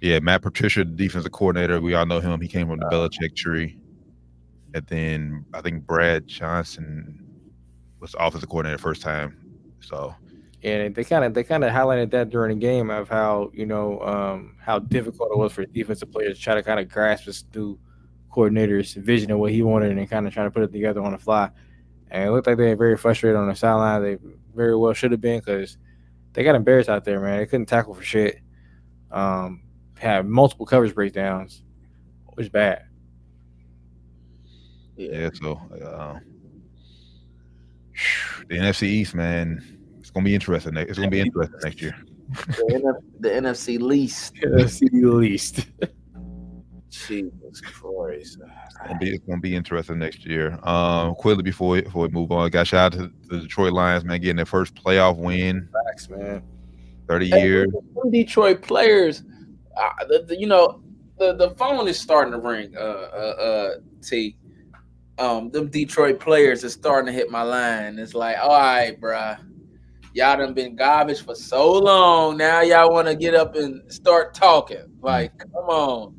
yeah, Matt Patricia, the defensive coordinator, we all know him. He came from the Belichick tree. And then I think Brad Johnson was the offensive coordinator first time. So, and they kind of highlighted that during the game of how how difficult it was for defensive players to try to kind of grasp this new coordinator's vision of what he wanted and kind of trying to put it together on the fly. And it looked like they were very frustrated on the sideline. They very well should have been, because they got embarrassed out there, man. They couldn't tackle for shit. Had multiple coverage breakdowns. It was bad. Yeah, so The NFC East, man, it's gonna be interesting. It's gonna be interesting next year. The NFC least. NFC least. Jesus Christ. It's gonna be interesting next year. Quickly before we move on, got shout out to the Detroit Lions, man, getting their first playoff win. Facts, man. 30 years. Some Detroit players, the phone is starting to ring. T. Them Detroit players are starting to hit my line. It's like, all right, bruh. Y'all done been garbage for so long. Now y'all want to get up and start talking. Like, come on.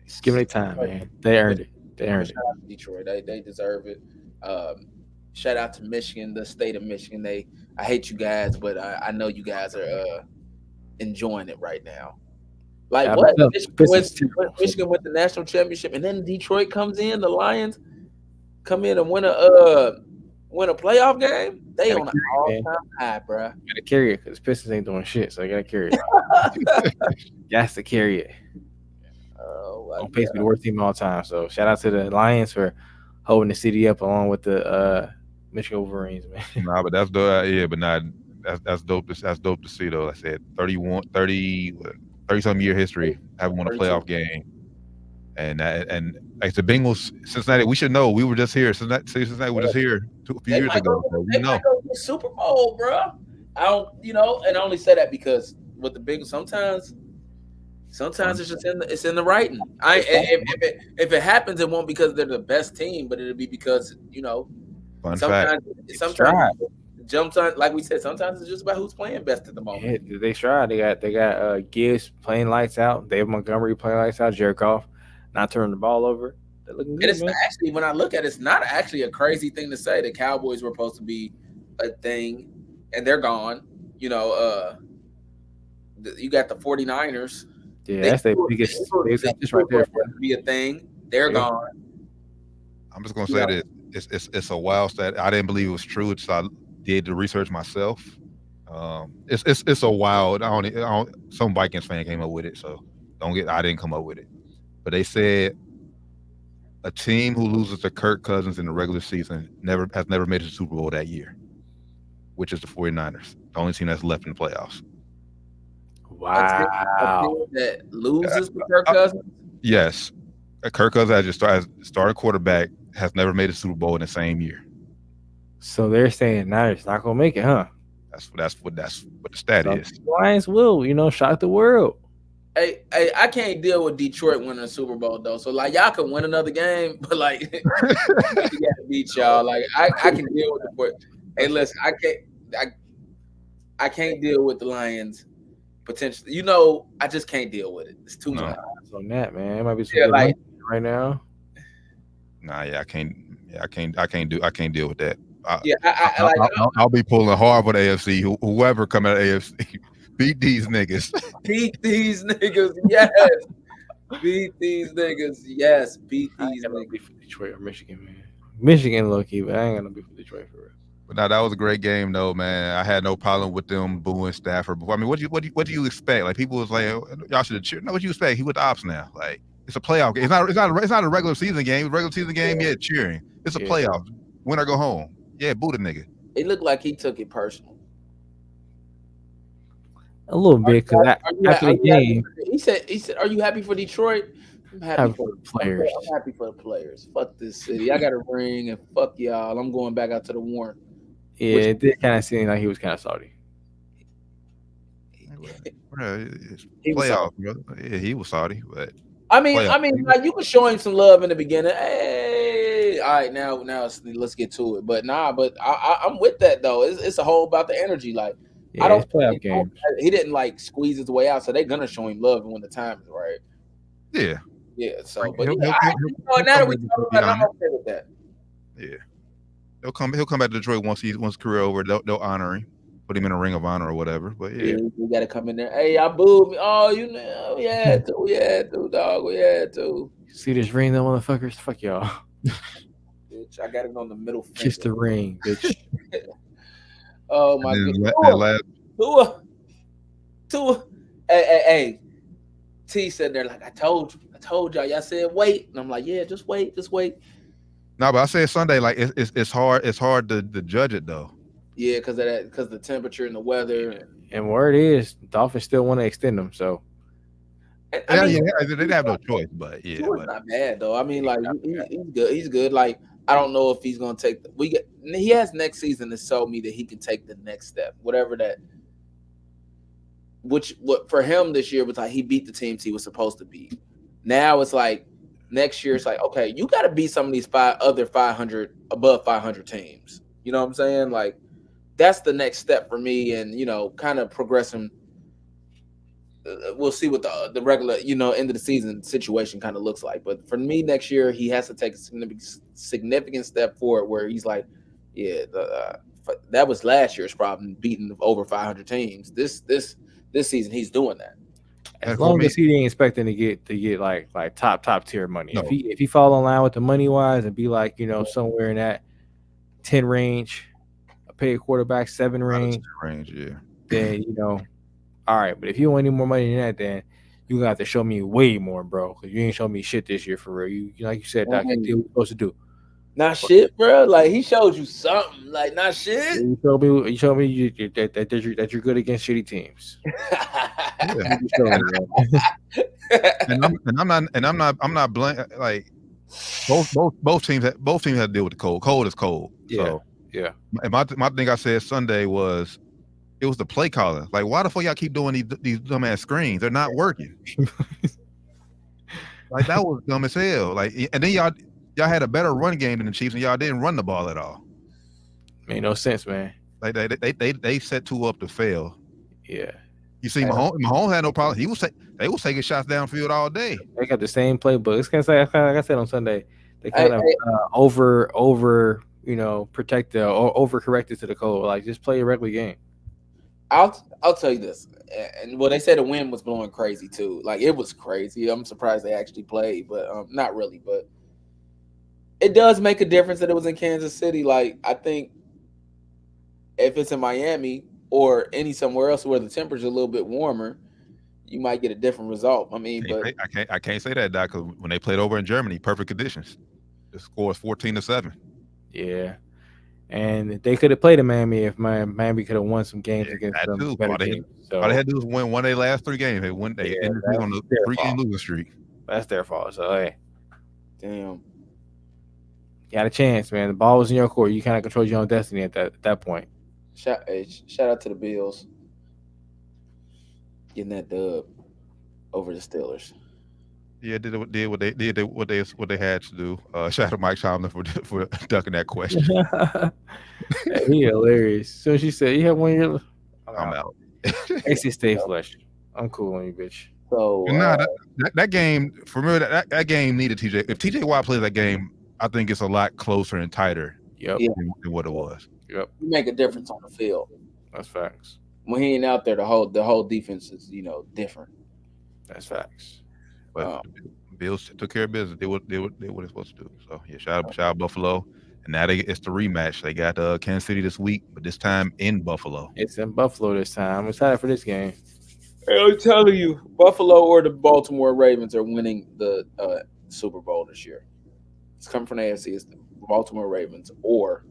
Just give it time, man. They earned it. Shout out to Detroit. They deserve it. Shout out to Michigan, the state of Michigan. I hate you guys, but I know you guys are enjoying it right now. Like Yeah, what? no, Michigan went the national championship, and then Detroit comes in. The Lions come in and win a playoff game. They on an all-time high, bro. Gotta carry it because Pistons ain't doing shit, so I gotta carry it. Got to carry it. On pace to be the worst team of all time. So shout out to the Lions for holding the city up along with the Michigan Wolverines, man. Nah, but that's dope. Yeah, but that's dope. That's dope to see, though. Like I said 30-something year history, haven't won a playoff game, and like the Bengals, Cincinnati. We should know. We were just here. Cincinnati was just here a few years ago. So we know. Might go to the Super Bowl, bro. I don't, and I only say that because with the Bengals, sometimes it's just in the writing. If it happens, it won't because they're the best team, but it'll be because sometimes jumps on, like we said, sometimes it's just about who's playing best at the moment. Yeah, they try. They got Gibbs playing lights out, Dave Montgomery playing lights out, Jared Goff not turning the ball over. They're looking good, and it's man. actually, when I look at it, it's not actually a crazy thing to say. The Cowboys were supposed to be a thing, and they're gone. You got the 49ers. Yeah, that's their biggest right there. To be a thing. They're gone. I'm just gonna say that it's a wild stat. I didn't believe it was true. I did the research myself. It's a wild. Some Vikings fan came up with it, so I didn't come up with it. But they said a team who loses to Kirk Cousins in the regular season has never made it to the Super Bowl that year, which is the 49ers, the only team that's left in the playoffs. Wow. A team that loses to Kirk Cousins? Yes. Kirk Cousins as starting quarterback has never made a Super Bowl in the same year. So they're saying Niners not gonna make it, huh? That's what the stat is. The Lions will, shock the world. Hey, I can't deal with Detroit winning a Super Bowl though. So like y'all can win another game, but like you gotta beat y'all. Like I can deal with it, but hey, listen, I can't deal with the Lions potentially. I just can't deal with it. It's too much. So that, man, it might be some good money right now. Nah, yeah, I can't deal with that. I'll be pulling hard for the AFC. Whoever come out of AFC, beat these niggas. Beat these niggas, yes. Beat these niggas, yes. Beat these niggas. Be for Detroit or Michigan, man. Michigan low key, but I ain't gonna be for Detroit for real. But no, that was a great game, though, man. I had no problem with them booing Stafford. I mean, what do you expect? Like, people was like, y'all should have cheered. No, what do you expect? He with the ops now. Like, it's a playoff game. It's not a regular season game. Regular season game, yeah, cheering. It's a playoff. Win or go home. Yeah, boo the nigga. It looked like he took it personal. A little bit, because after the game, he said, "Are you happy for Detroit?" I'm happy for the players. I'm happy for the players. Fuck this city. I got a ring, and fuck y'all. I'm going back out to the warrant. Yeah, it did kind of seem like he was kind of salty. Playoff, bro. Yeah, he was salty, but I mean, like you could show him some love in the beginning. Hey, all right, now let's get to it. But I'm with that though. It's a whole about the energy. Like I don't playoff games. He didn't like squeeze his way out, so they're gonna show him love when the time is right. Yeah. Yeah. So, but now that we talk about it, I'm okay with that. Yeah. He'll come back to Detroit once his career over. They'll honor him, put him in a ring of honor or whatever. But yeah, we gotta come in there. Hey, I booed me. Oh, we had to, dog. We had to. See this ring, though, motherfuckers. Fuck y'all. Bitch, I got it on the middle finger. Kiss the ring, bitch. Oh my god. Tua. Hey. T said there like I told y'all. Y'all said wait, and I'm like, yeah, just wait. No, but I said Sunday. Like it's hard. It's hard to judge it though. Yeah, because of that, because the temperature and the weather. And word is, Dolphins still want to extend them. So I mean, they have no choice. But yeah, Tua's but not bad though. I mean, like he's good. He's good. Like I don't know if he's gonna take. He has next season to show me that he can take the next step, whatever that. What for him this year was like he beat the teams he was supposed to beat. Now it's like next year it's like okay, you got to beat some of these other 500 above 500 teams. You know what I'm saying? Like that's the next step for me, and kind of progressing. We'll see what the regular end of the season situation kind of looks like. But for me next year, he has to take a significant step forward where he's like, yeah, that was last year's problem, beating over 500 teams. This season he's doing that. As long as he ain't expecting to get like top tier money. No. If he fall in line with the money wise and be like somewhere in that 10 range, a paid quarterback 7 range, yeah. Then all right. But if you want any more money than that, then you gonna have to show me way more, bro. Because you ain't show me shit this year for real. You like you said, Doc, you did what you're supposed to do. Not shit, bro. Like he showed you something. Like not shit. You showed me that you're good against shitty teams. I'm not blank. Like both teams had to deal with the cold. Cold is cold. Yeah. So, yeah. And my thing I said Sunday was it was the play calling. Like why the fuck y'all keep doing these dumbass screens? They're not working. Like that was dumb as hell. Like and then y'all had a better run game than the Chiefs and y'all didn't run the ball at all. Made no sense, man. Like they set two up to fail. Yeah. You see, Mahomes had no problem. They was taking shots downfield all day. They got the same playbook. It's kind of like I said on Sunday. They kind of over protected or overcorrected to the code. Like just play a regular game. I'll tell you this, and they said the wind was blowing crazy too. Like it was crazy. I'm surprised they actually played, but not really. But it does make a difference that it was in Kansas City. Like I think if it's in Miami or somewhere else where the temperature's a little bit warmer, you might get a different result. I mean, I can't say that, Doc, because when they played over in Germany, perfect conditions. The score is 14-7. Yeah. And they could have played in Miami if Miami could have won some games against them. Better teams. So all they had to do was win one of their last 3 games. They ended on the 3-game losing streak. That's their fault. So hey, damn, you had a chance, man. The ball was in your court. You kind of controlled your own destiny at that point. Shout out to the Bills getting that dub over the Steelers. Yeah, did what they had to do. Shout out to Mike Tomlin for ducking that question. He hilarious. So she said, "You have 1 year." I'm out. Actually, stay flush. I'm cool on you, bitch. So that game for me, that game needed TJ. If TJ Watt plays that game, I think it's a lot closer and tighter. Yep. Than what it was. Yep. You make a difference on the field. That's facts. When he ain't out there, the whole defense is different. That's facts. But Bills took care of business. They what they're supposed to do. So yeah, shout out Buffalo. And now it's the rematch. They got Kansas City this week, but this time in Buffalo. It's in Buffalo this time. I'm excited for this game. Hey, I'm telling you, Buffalo or the Baltimore Ravens are winning the Super Bowl this year. It's coming from the AFC. It's the Baltimore Ravens or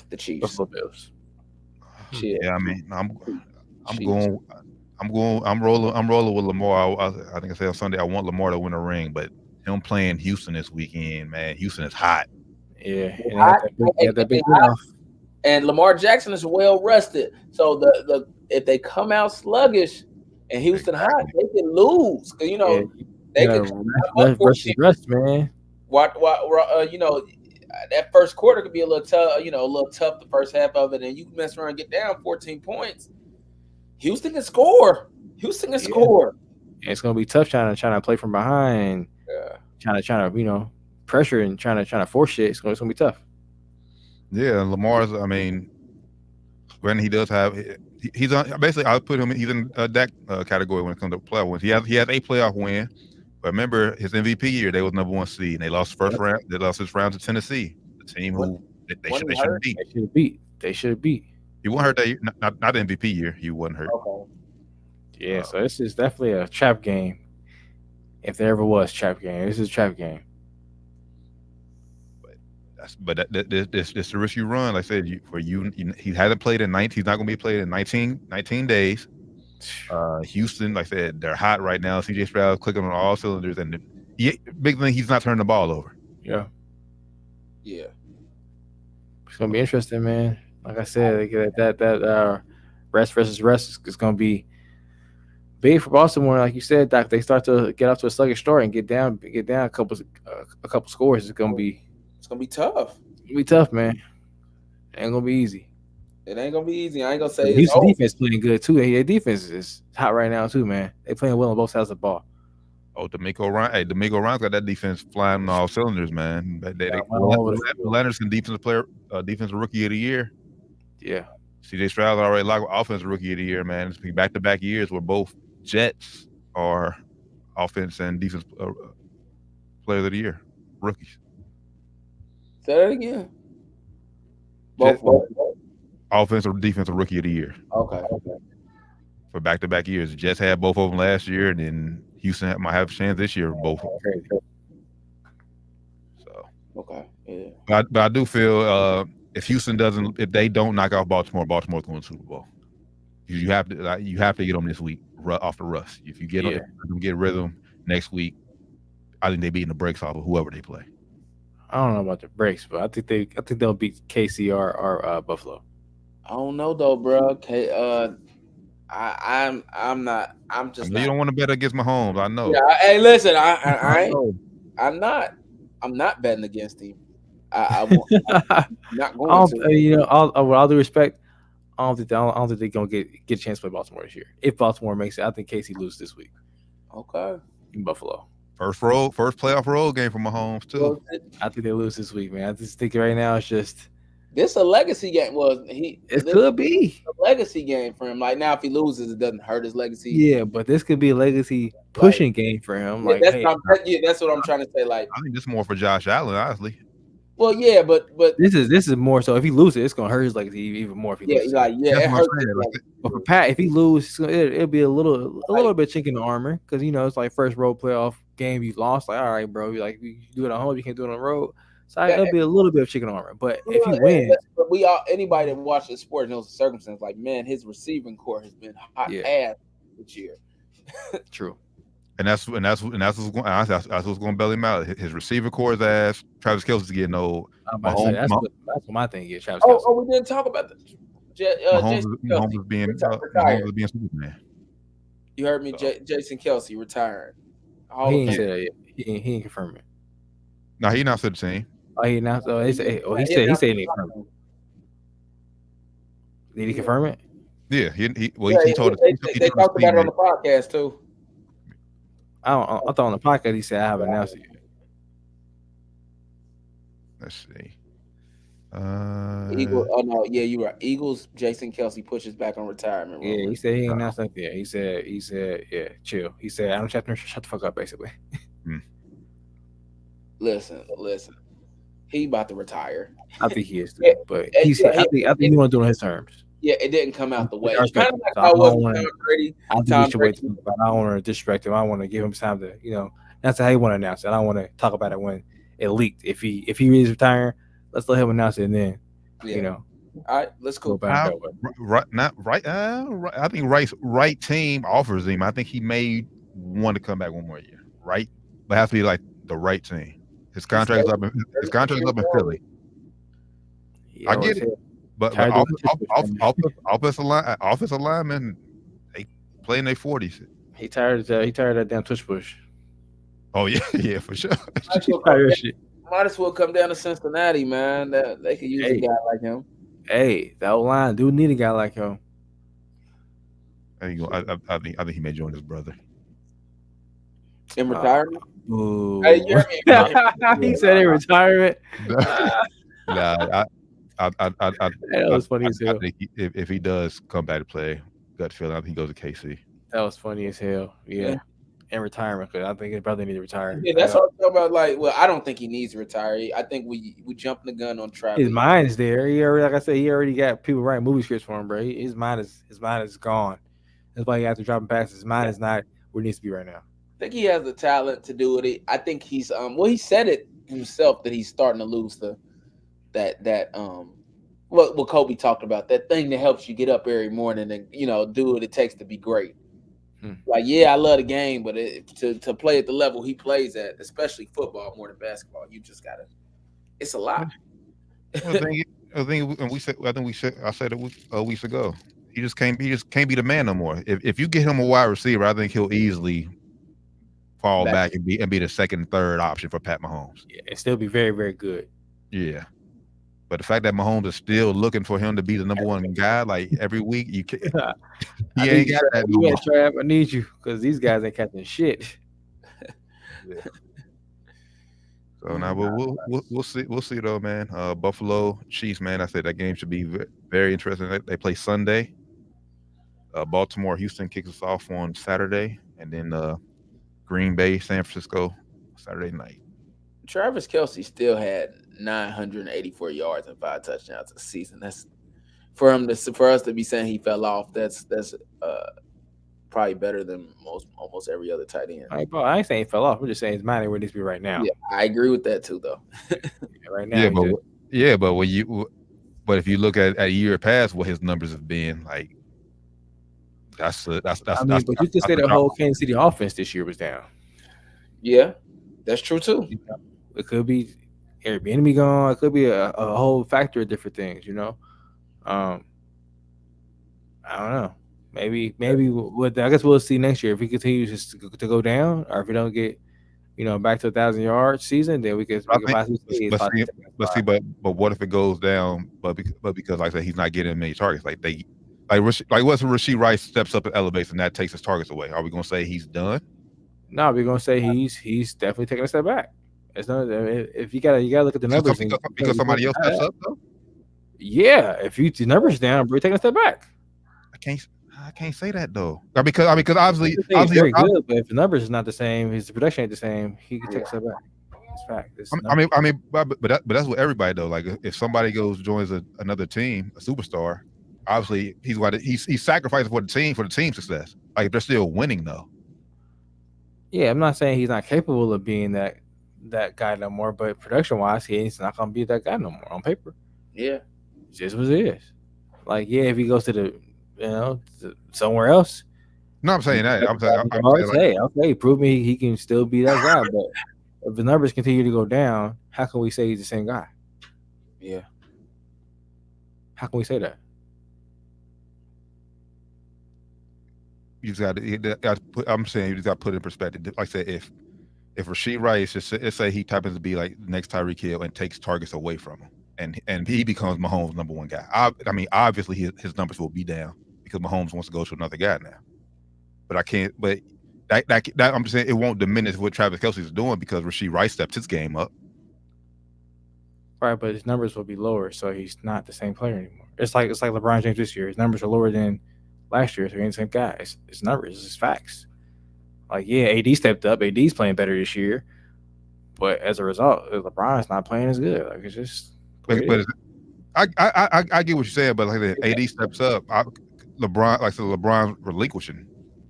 the Chiefs. Buffalo Bills. Yeah, I mean, I'm rolling with Lamar. I think I said on Sunday I want Lamar to win a ring, but him playing Houston this weekend, man. Houston is hot. Yeah, and Lamar Jackson is well rested. So if they come out sluggish and Houston hot, they can lose. Cause they can rest, man. That first quarter could be a little tough. The first half of it, and you can mess around and get down 14 points. Houston can score. Score. Yeah, it's gonna be tough trying to play from behind. Yeah. Trying to pressure and trying to force shit. It's gonna be tough. Yeah, Lamar's. I mean, when he does have, he's on. Basically, I put him. He's in that category when it comes to playoff wins. He has a playoff win. But remember his MVP year, they was number 1 seed, and they lost first round. They lost his round to Tennessee, the team who they should beat. They should have beat. He wasn't hurt that year. Not the MVP year. He wasn't hurt. Okay. Yeah, so this is definitely a trap game. If there ever was trap game, this is a trap game. But this the risk you run. Like I said, he hasn't played in 19. He's not going to be played in 19 days. Houston, like I said, they're hot right now. CJ Stroud clicking on all cylinders, and big thing, he's not turning the ball over. Yeah. It's gonna be interesting, man. Like I said, that rest versus rest is gonna be big for Baltimore. Like you said, Doc, they start to get off to a sluggish start and get down a couple scores. It's gonna be tough. It's gonna be tough, man. Ain't gonna be easy. It ain't gonna be easy. I ain't gonna say Houston defense playing good too. Their defense is hot right now too, man. They playing well on both sides of the ball. Oh, D'Amico Ryan. D'Amico Ryan's got that defense flying on all cylinders, man. Leonardson, defensive rookie of the year. Yeah. CJ Stroud already locked offensive rookie of the year, man. It's been back-to-back years where both Jets are offense and defense players of the year, rookies. Say that again. Both offensive or defensive rookie of the year. Okay. For back-to-back years. The Jets had both of them last year, and then Houston might have a chance this year with both of them. So. Okay. Yeah. But I do feel if they don't knock off Baltimore's going to the Super Bowl. You have to get them this week off the rust. If you get them, get rhythm next week, I think they're beating the brakes off of whoever they play. I don't know about the breaks, but I think they'll beat KC or Buffalo. I don't know though, bro. I'm not. I'm just. You don't want to bet against Mahomes. I know. Yeah. Hey, listen. I'm not betting against him. I'm not going to. You know, with all due respect, I don't think they're gonna get a chance to play Baltimore this year. If Baltimore makes it, I think KC loses this week. Okay. In Buffalo. First playoff road game for Mahomes too. I think they lose this week, man. I just think right now it's just this a legacy game. It could be a legacy game for him. Like now, if he loses, it doesn't hurt his legacy. Yeah, but this could be a legacy pushing game for him. Yeah, that's what I'm trying to say. Like I think this is more for Josh Allen, honestly. Well, yeah, but this is more so. If he loses, it's gonna hurt his legacy even more. If he loses. It hurts. But for Pat, if he loses, it'll be a little bit chink in the armor because it's like first road playoff game you lost. Like, all right, bro, you do it at home, you can't do it on the road. So it'll be a little bit of chicken armor. But if he wins, anybody that watches sports knows the circumstance. Like, man, his receiving core has been hot ass this year. True. And that's what's going to bail him out. His receiver core is ass. Travis Kelce's getting old. That's what my thing is. Travis Kelce. Oh, we didn't talk about this. Mahomes is being Superman. You heard me, Jason Kelce retired. He ain't said that yet. He ain't confirmed it. No, he announced the team. Oh, he announced. Oh, he said he didn't confirm it. Did he confirm it? Yeah, he told us. They talked about it on the podcast too. I thought on the podcast he said I haven't announced it yet. Let's see. Eagles. Oh no, yeah, you're right. Eagles. Jason Kelce pushes back on retirement. Yeah, he said he ain't announced that yet. He said, yeah, chill. He said, Adam Schefter, shut the fuck up, basically. Listen. He about to retire. I think he is, too, but I think he want to do it on his terms. Yeah, it didn't come out the way. Kind of like how it was Tom Brady. I think he should wait. But I don't want to distract him. I want to give him time to, that's how he want to announce it. I don't want to talk about it when it leaked. If he is retiring, let's let him announce it, and then, All right, let's go back. I think right team offers him. I think he may want to come back one more year, right? But it has to be like the right team. His contract is up in Philly. I get it. But offensive linemen, they play in their 40s. He tired of that damn tush push. Oh yeah, for sure. Might as well come down to Cincinnati, man. They could use a guy like him. Hey, that line do need a guy like him. I think he may join his brother in retirement. Hey, he said in retirement. Nah, that was funny as hell. I think if he does come back to play, gut feeling, I think he goes to KC. That was funny as hell. Yeah. In retirement, because I think his brother needs to retire. Yeah, that's what I'm talking about. Like, well, I don't think he needs to retire. I think we jumping the gun on Travis. His mind is there. He already got people writing movie scripts for him, bro. His mind is gone. That's why he has to drop him passes. His mind is not where it needs to be right now. think he has the talent to do it. I think he's he said it himself that he's starting to lose what Kobe talked about, that thing that helps you get up every morning and do what it takes to be great. Like, yeah, I love the game, but to play at the level he plays at, especially football more than basketball, you just gotta. It's a lot. I think I said it weeks ago. He just can't be the man no more. If you get him a wide receiver, I think he'll easily fall back and be the second, third option for Pat Mahomes. Yeah, and still be very, very good. Yeah. But the fact that Mahomes is still looking for him to be the number one guy, like every week, you can't. He ain't got that no more. Trav, I need you because these guys ain't catching shit. Yeah. So now we'll see though, man. Buffalo Chiefs, man. I said that game should be very interesting. They play Sunday. Baltimore, Houston kicks us off on Saturday, and then Green Bay, San Francisco, Saturday night. Travis Kelce still had 984 yards and 5 touchdowns this season. That's for us to be saying he fell off. That's probably better than almost every other tight end. Right, bro, I ain't saying he fell off. I'm just saying his mind where it needs to be right now. Yeah, I agree with that too, though. Right now. But if you look at a year past, what his numbers have been like, but you could say the whole Kansas City offense this year was down. Yeah, that's true too. It could be Airbnb gone. It could be a whole factor of different things. I don't know. Maybe I guess we'll see next year if he continues to go down, or if we don't get back to 1,000-yard season, then we can possibly see. But what if it goes down? But because like I said, he's not getting many targets. Like what's Rashee Rice steps up and elevates, and that takes his targets away? Are we gonna say he's done? No, we're gonna say he's definitely taking a step back. It's not if you gotta look at the numbers because somebody else steps up though. Yeah, if the numbers down, we're taking a step back. I can't say that though. Because obviously very good, but if the numbers is not the same, his production ain't the same, he can take a step back. It's fact. But that's what everybody though. Like if somebody joins another team, a superstar, obviously he's sacrificing for the team success. Like if they're still winning though. Yeah, I'm not saying he's not capable of being that guy no more, but production wise, he's not gonna be that guy no more on paper. Yeah, it's just what it is. Like if he goes to somewhere else. No, I'm saying that. Okay, prove me he can still be that guy. But if the numbers continue to go down, how can we say he's the same guy? Yeah. How can we say that? You just got to. I'm saying you just got to put it in perspective. Like I said, if Rashee Rice, let's say he happens to be like the next Tyreek Hill and takes targets away from him, and he becomes Mahomes' number one guy. I mean, obviously his numbers will be down because Mahomes wants to go to another guy now. But I can't. But that I'm just saying it won't diminish what Travis Kelce is doing because Rashee Rice stepped his game up. Right, but his numbers will be lower, so he's not the same player anymore. It's like LeBron James this year. His numbers are lower than last year, so he ain't the same guy. It's numbers, it's facts. Like, yeah, AD stepped up. AD's playing better this year, but as a result, LeBron's not playing as good. Like it's just. But I get what you're saying, but like that, AD steps up. LeBron relinquishing.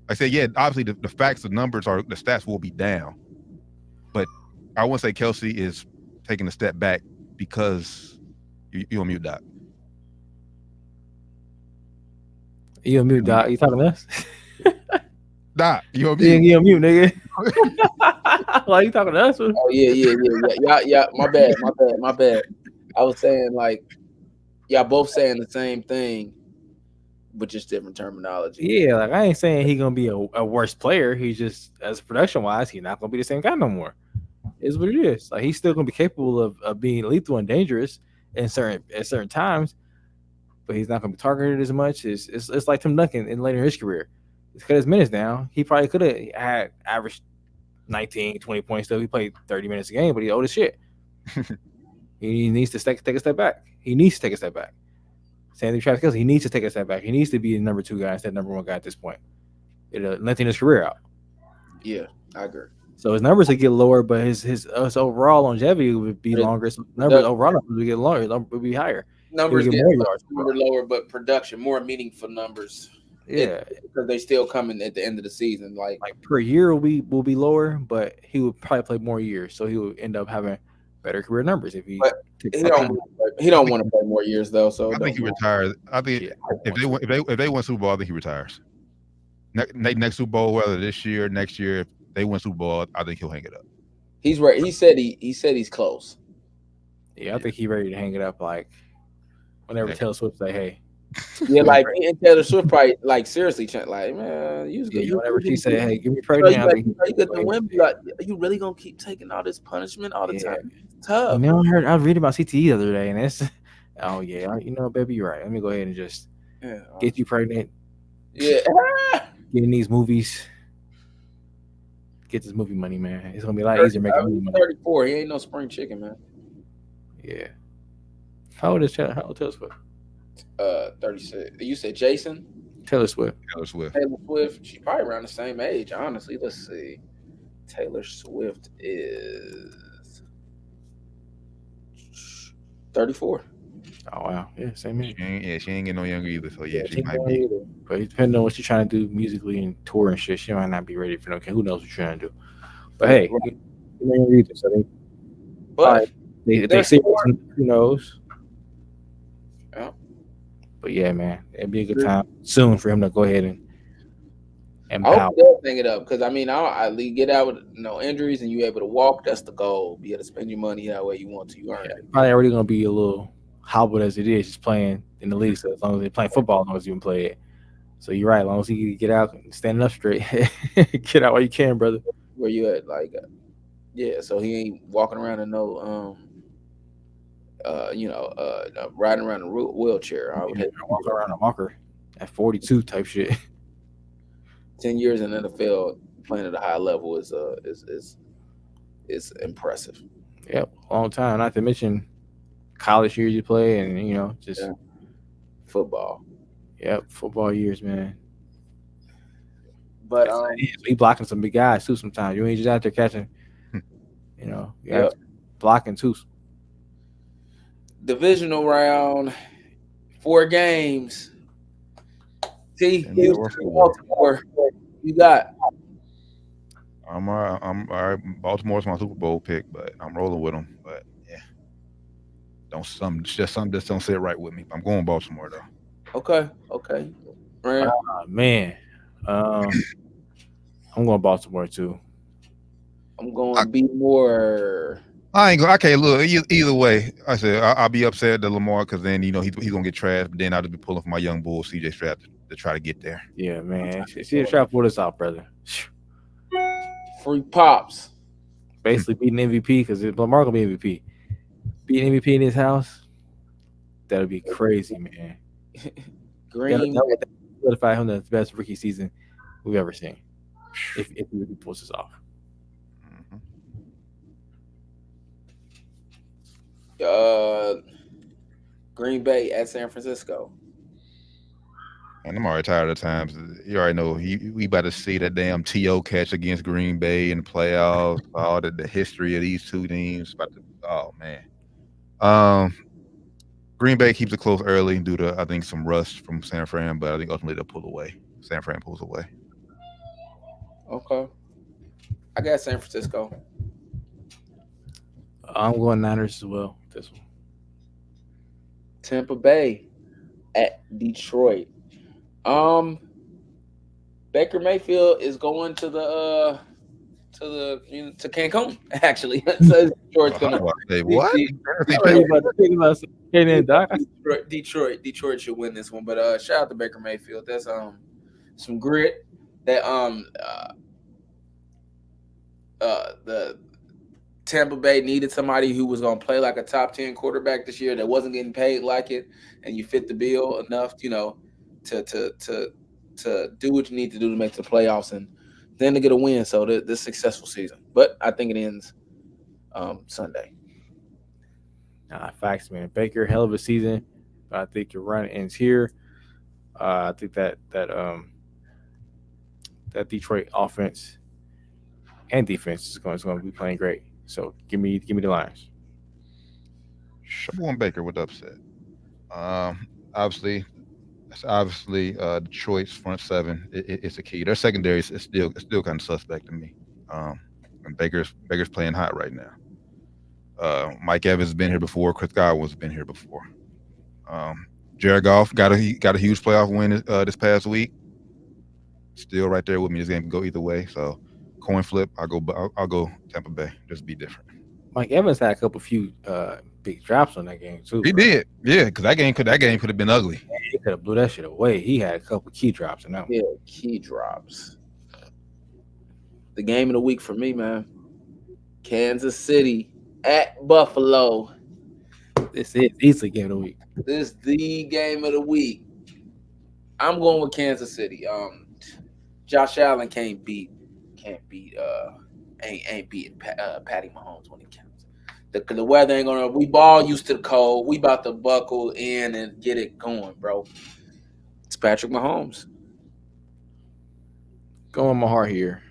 I said, yeah, obviously the facts, the numbers the stats will be down, but I wouldn't say Kelce is taking a step back because you on mute, Doc. You on mute, Doc? You talking to us? Doc, you on mute? You on mute, nigga. Like you talking to us? Oh yeah. My bad. I was saying like y'all both saying the same thing, but just different terminology. Yeah, like I ain't saying he's gonna be a worse player. He's just as production wise, he's not gonna be the same guy no more. Is what it is. Like he's still gonna be capable of being lethal and dangerous at certain times, but he's not gonna be targeted as much. It's like Tim Duncan in later in his career. He's cut his minutes down. He probably could have had average 19, 20 points though. He played 30 minutes a game, but he's old as shit. He needs to take a step back. Same thing with Travis Kelce. He needs to take a step back. He needs to be the number 2 guy instead of number 1 guy at this point. It'll lengthen his career out. Yeah, I agree. So his numbers would get lower, but his overall longevity would be longer. So overall numbers would get longer. Would be higher. Numbers get lower, but production, more meaningful numbers. Yeah, because they still coming at the end of the season. Like per year will be lower, but he would probably play more years, so he would end up having better career numbers if he. But he don't want to play more years though. So I think he retires. I think if they win Super Bowl, I think he retires. Next Super Bowl, whether this year, next year, if they win Super Bowl, I think he'll hang it up. He's right. He said he's close. Yeah, I think he's ready to hang it up. Like whenever Taylor Swift say, "Hey." Yeah, like me and Taylor Swift probably like seriously, like man, whenever she say, "Hey, give me pregnant," you get the win. Like, are you really gonna keep taking all this punishment all the time? It's tough. You know, I was reading about CTE the other day, and it's oh yeah, you know, baby, you're right. Let me go ahead and just get you pregnant. Yeah, get in these movies. Get this movie money, man. It's gonna be a lot easier making movie money. 34. He ain't no spring chicken, man. Yeah. How old is Taylor Swift? 36. You said Jason? Taylor Swift. Taylor Swift. She's probably around the same age, honestly. Let's see. Taylor Swift is 34. Oh wow, yeah, same age. She ain't getting no younger either. So yeah, she might be. But depending on what she's trying to do musically and tour and shit, she might not be ready for no. Who knows what she's trying to do? But hey, but they say who knows. Yeah. But yeah, man, it'd be a good time soon for him to go ahead and I hope they'll hang it up because I mean, I get out with no injuries and you able to walk. That's the goal. Be able to spend your money that way you want to. You earn it. Probably already gonna be a little hobbled as it is, just playing in the league. So as long as they're playing football, as long as you can play it. So you're right. As long as you can get out and standing up straight, get out while you can, brother. Where you at? Like, yeah. So he ain't walking around in no riding around in a wheelchair. I would walk around a walker at 42 type shit. 10 years in the NFL playing at a high level is impressive. Yep, long time. Not to mention college years you play, and just football. Yep, football years, man. But he blocking some big guys too. Sometimes you ain't just out there catching. Blocking too. Divisional round, 4 games. Baltimore. You got. I'm all right. Baltimore's my Super Bowl pick, but I'm rolling with them. But yeah, something just don't sit right with me. I'm going Baltimore though. Okay. Man, I'm going Baltimore too. I'm going to be more. I can't look either way. I said I'll be upset at Lamar because then he's gonna get trashed. But then I'll just be pulling for my young bull CJ Stroud to try to get there. Yeah, man. CJ Stroud pulled us out, brother. Free pops. Basically beating MVP because Lamar gonna be MVP. Beating MVP in his house, that'll be crazy, man. Green. That would solidify him the best rookie season we've ever seen. If he really pulls this off. Green Bay at San Francisco. And I'm already tired of the times. You already know we about to see that damn TO catch against Green Bay in the playoffs. All the history of these two teams. Oh man. Green Bay keeps it close early due to I think some rust from San Fran, but I think ultimately they'll pull away. San Fran pulls away. Okay. I got San Francisco. I'm going Niners as well. This one. Tampa Bay at Detroit. Baker Mayfield is going to Cancun actually. So Detroit's gonna say what? Detroit should win this one. But shout out to Baker Mayfield. That's some grit. That the Tampa Bay needed somebody who was going to play like a top 10 quarterback this year that wasn't getting paid like it, and you fit the bill enough, to do what you need to do to make the playoffs and then to get a win. So this successful season, but I think it ends Sunday. Facts, man. Baker, hell of a season. But I think your run ends here. I think that Detroit offense and defense is going to be playing great. So give me the Lions. I'm going Baker with the upset. Obviously, It's obviously Detroit's front seven. It's a key. Their secondary is still kind of suspect to me. And Baker's playing hot right now. Mike Evans has been here before. Chris Godwin's been here before. Jared Goff got a huge playoff win this past week. Still right there with me. This game can go either way. So coin flip. I'll go Tampa Bay. Just be different. Mike Evans had a few big drops on that game too. He did, yeah, because that game could have been ugly. He could have blew that shit away. He had a couple key drops in that one. Yeah, key drops. The game of the week for me, man. Kansas City at Buffalo. This is easily game of the week. This is the game of the week. I'm going with Kansas City. Josh Allen ain't beating Patty Mahomes when he counts. The weather ain't gonna. We all used to the cold. We about to buckle in and get it going, bro. It's Patrick Mahomes. Going with my heart here.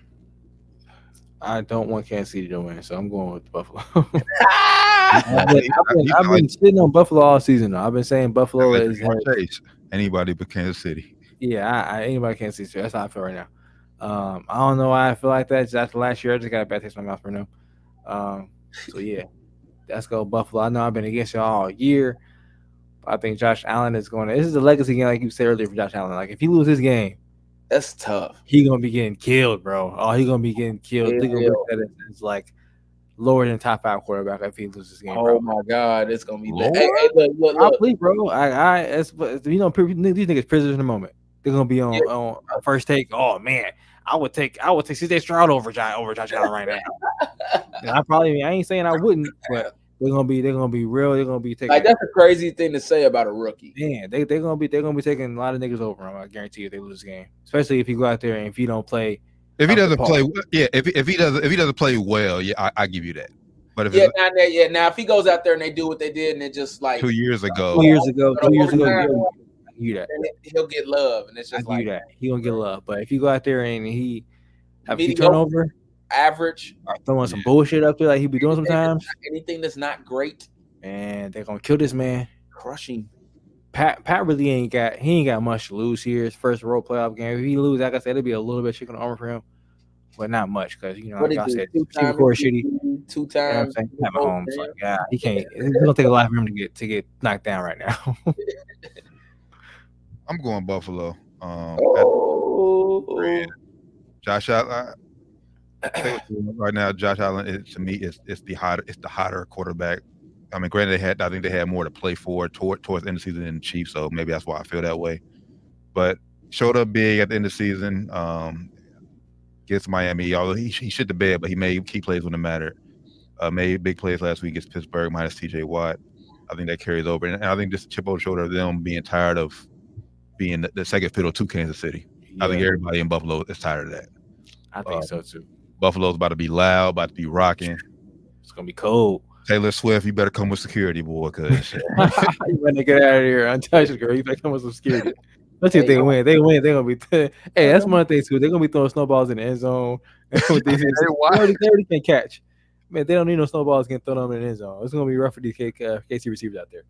I don't want Kansas City to win, so I'm going with Buffalo. I've been sitting on Buffalo all season. Though. I've been saying Buffalo is anybody but Kansas City. Yeah, anybody Kansas City. That's how I feel right now. I don't know why I feel like that. Just after last year, I just got a bad taste in my mouth for them. So yeah, let's go Buffalo. I know I've been against y'all all year. But I think Josh Allen is going to. This is a legacy game, like you said earlier, for Josh Allen. Like if he loses this game, that's tough. He gonna be getting killed, bro. Oh, he gonna be getting killed. It's like lower than top 5 quarterback if he loses this game. Bro. Oh my God, it's gonna be bad. Hey, look. Probably, bro. These niggas prisoners in the moment. They're gonna be on first take. Oh man, I would take CJ Stroud over Josh Allen right now. I ain't saying I wouldn't, but they're gonna be real. They're gonna be taking. Like that's a crazy thing to say about a rookie. Man, they're gonna be taking a lot of niggas over him. I guarantee you, if they lose this game, especially if you go out there and if you don't play. If he doesn't play, yeah. If he doesn't play well, yeah, I give you that. But if now if he goes out there and they do what they did and it just like 2 years ago, you that he'll get love, and it's just like that he gonna get love. But if you go out there and he have a turnover, average, or throwing some bullshit up there like he be doing sometimes, anything that's not great, man, they're gonna kill this man. Crushing. Pat really ain't got much to lose here. His first road playoff game. If he lose, like I said, it'll be a little bit chicken armor for him, but not much because like I said, shitty. 2 times. Pat Mahomes, like, yeah, he can't. It's gonna take a lot for him to get knocked down right now. I'm going Buffalo. Josh Allen. Right now, Josh Allen to me is the hotter quarterback. I mean, granted, I think they had more to play for towards the end of the season than the Chiefs, so maybe that's why I feel that way. But showed up big at the end of the season against Miami. Although he shit the bed, but he made key plays when it mattered. Made big plays last week against Pittsburgh minus TJ Watt. I think that carries over, and I think this chip on the shoulder of them being tired of being the second fiddle to Kansas City. Yeah. I think everybody in Buffalo is tired of that. I think so too. Buffalo's about to be loud, about to be rocking. It's gonna be cold. Taylor Swift, you better come with security, boy, because you better get out of here, untouched, girl. You better come with some security. Let's see if they win. They're gonna be. Hey, that's one thing too. They're gonna be throwing snowballs in the end zone. They already can't catch. Man, they don't need no snowballs getting thrown in the end zone. It's gonna be rough for these KC receivers out there.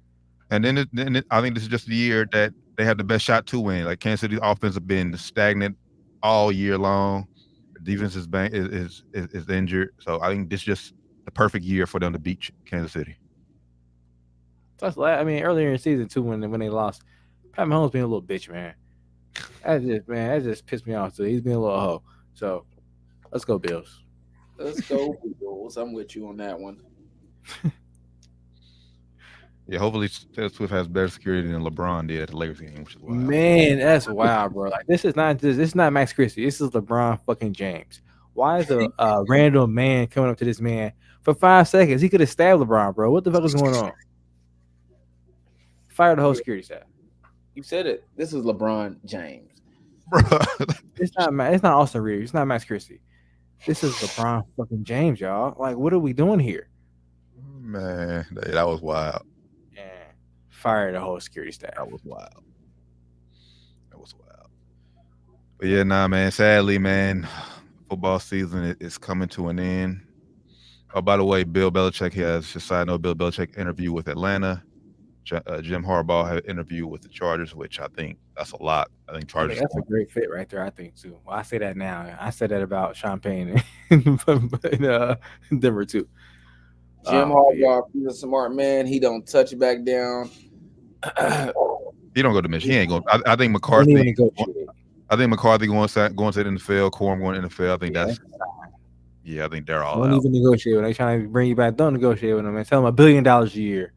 And then I think this is just the year that they have the best shot to win. Like Kansas City's offense have been stagnant all year long. The defense is injured, so I think this is just the perfect year for them to beat Kansas City. Earlier in the season too, when they lost, Pat Mahomes being a little bitch, man. That just pissed me off too. He's being a little hoe. So let's go Bills. Let's go Bills. I'm with you on that one. Yeah, hopefully Taylor Swift has better security than LeBron did at the Lakers game, which is wild. Man, that's wild, bro. Like this is not Max Christie. This is LeBron fucking James. Why is a random man coming up to this man for 5 seconds? He could have stabbed LeBron, bro. What the fuck is going on? Fire the whole security staff. You said it. This is LeBron James. Bro. It's not Austin Reeves. It's not Max Christie. This is LeBron fucking James, y'all. Like, what are we doing here? Man, that was wild. Yeah. Fire the whole security staff. That was wild. But yeah, man. Sadly, man, football season is coming to an end. Oh, by the way, Bill Belichick has just side note. Bill Belichick interview with Atlanta. Jim Harbaugh had an interview with the Chargers, which I think that's a lot. I think I think Chargers. that's a great fit right there. I think too. Well, I say that now. I said that about Sean Payne in Denver too. Jim But yeah. Harbaugh, he's a smart man. He don't touch it back down. He don't go to Michigan. He ain't going. I think Don't even McCarthy. negotiate. I think McCarthy going to the NFL. Corum going to the NFL. I think Yeah, that's. Yeah, I think they're all Don't out. even negotiate when they trying to bring you back. Don't negotiate with them, man. Tell them $1 billion a year.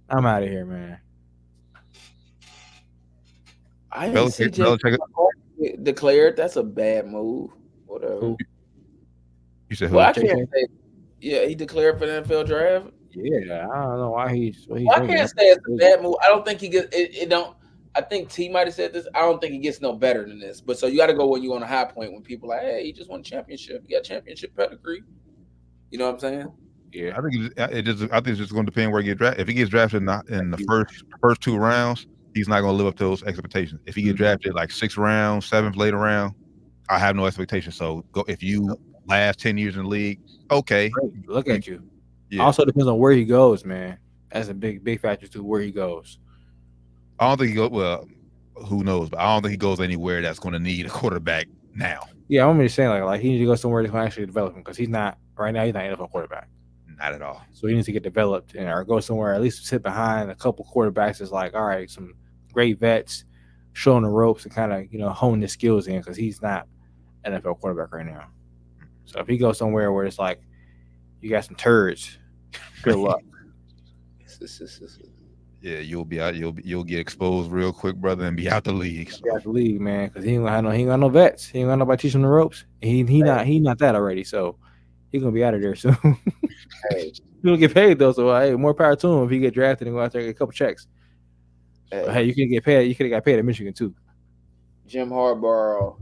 I'm out of here, man. I didn't see Jim Belichick. declared. That's a bad move. Whatever. Who? You said who? Well, I can't say. Yeah, he declared for the NFL draft. Yeah, I don't know why he's. Well, I can't say it's a bad move. I don't think he gets it. Don't. I think T might have said this. I don't think he gets no better than this. But so you got to go when you're on a high point when people are like, hey, he just won a championship. You got championship pedigree. You know what I'm saying? Yeah, I think it's just going to depend where he gets drafted. If he gets drafted in the first 2 rounds, he's not going to live up to those expectations. If he gets drafted like 6th round, 7th later round, I have no expectations. So go if you last 10 years in the league, okay. great. Look at you. Yeah. Also depends on where he goes, man. That's a big factor too. Where he goes. I don't think he goes. Well, who knows? But I don't think he goes anywhere that's going to need a quarterback now. Yeah, I'm just saying like he needs to go somewhere that's going to actually develop him because he's not right now. He's not an NFL quarterback. Not at all. So he needs to get developed or go somewhere, at least sit behind a couple quarterbacks that's like, all right, some great vets, showing the ropes and kind of, hone his skills in because he's not an NFL quarterback right now. So if he goes somewhere where it's like, you got some turds, good luck. Yeah, you'll be out. You'll get exposed real quick, brother, and be out the league. So. He out the league, man, because he ain't got no vets. He ain't got nobody teaching him the ropes. He not that already. So he's gonna be out of there soon. Hey, He don't get paid though, so hey, more power to him if he get drafted and go out there and get a couple checks. Hey, you can get paid. You could have got paid at Michigan too. Jim Harbaugh,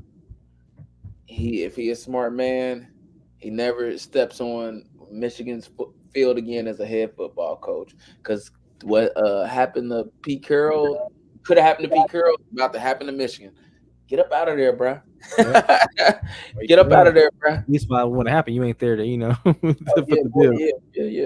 if he a smart man, he never steps on Michigan's field again as a head football coach. Because what happened to Pete Carroll could have happened to Pete Carroll, about to happen to Michigan. Get up out of there, bro. Yeah. Get up out of there, bro. At least when it happened, you ain't there to Yeah,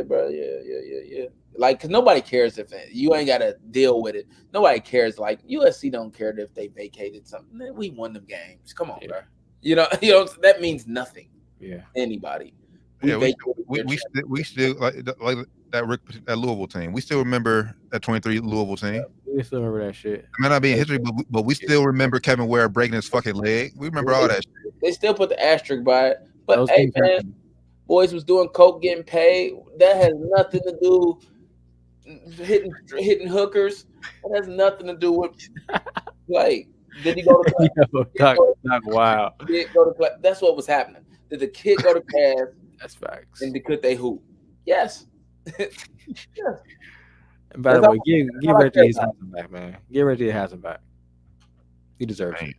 bro. Yeah. Like, cause nobody cares if you ain't got to deal with it. Nobody cares. Like USC don't care if they vacated something. We won them games. Come on, bro. You know that means nothing. Yeah. Anybody. We still like that Louisville team. We still remember that 23 Louisville team. We still remember that shit. It might not be in history, but we still remember Kevin Ware breaking his fucking leg. We remember all that shit. They still put the asterisk by it. But hey, man, boys was doing coke, getting paid. That has nothing to do hitting hookers. That has nothing to do with like. Did he go to class? Wow. Did he go to class? That's what was happening. Did the kid go to class? That's facts. And could they hoop? Yes. Yes. And by the way, give Reggie his Hassan back, man. Give Reggie his Hassan back. He deserves it.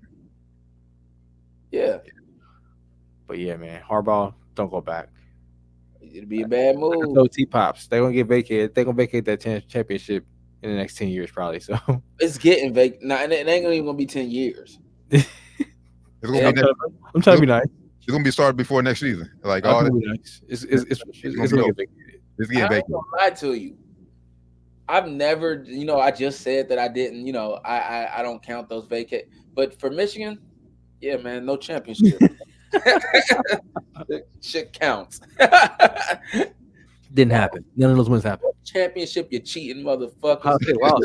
Yeah. But yeah, man, Harbaugh, don't go back. It'd be a bad move. No T-Pops. They're gonna get vacated. They're gonna vacate that championship in the next 10 years, probably. So it's getting vacated. Nah, it ain't even gonna be 10 years. I'm trying to be nice. It's gonna be started before next season. Like all that. Nice. It's gonna get vacated. It's getting vacated. I'm gonna lie to you. I've never, I just said that I didn't, I don't count those vacate. But for Michigan, yeah, man, no championship. Shit counts. Didn't happen. None of those wins happened. Championship, you cheating motherfuckers. Wow,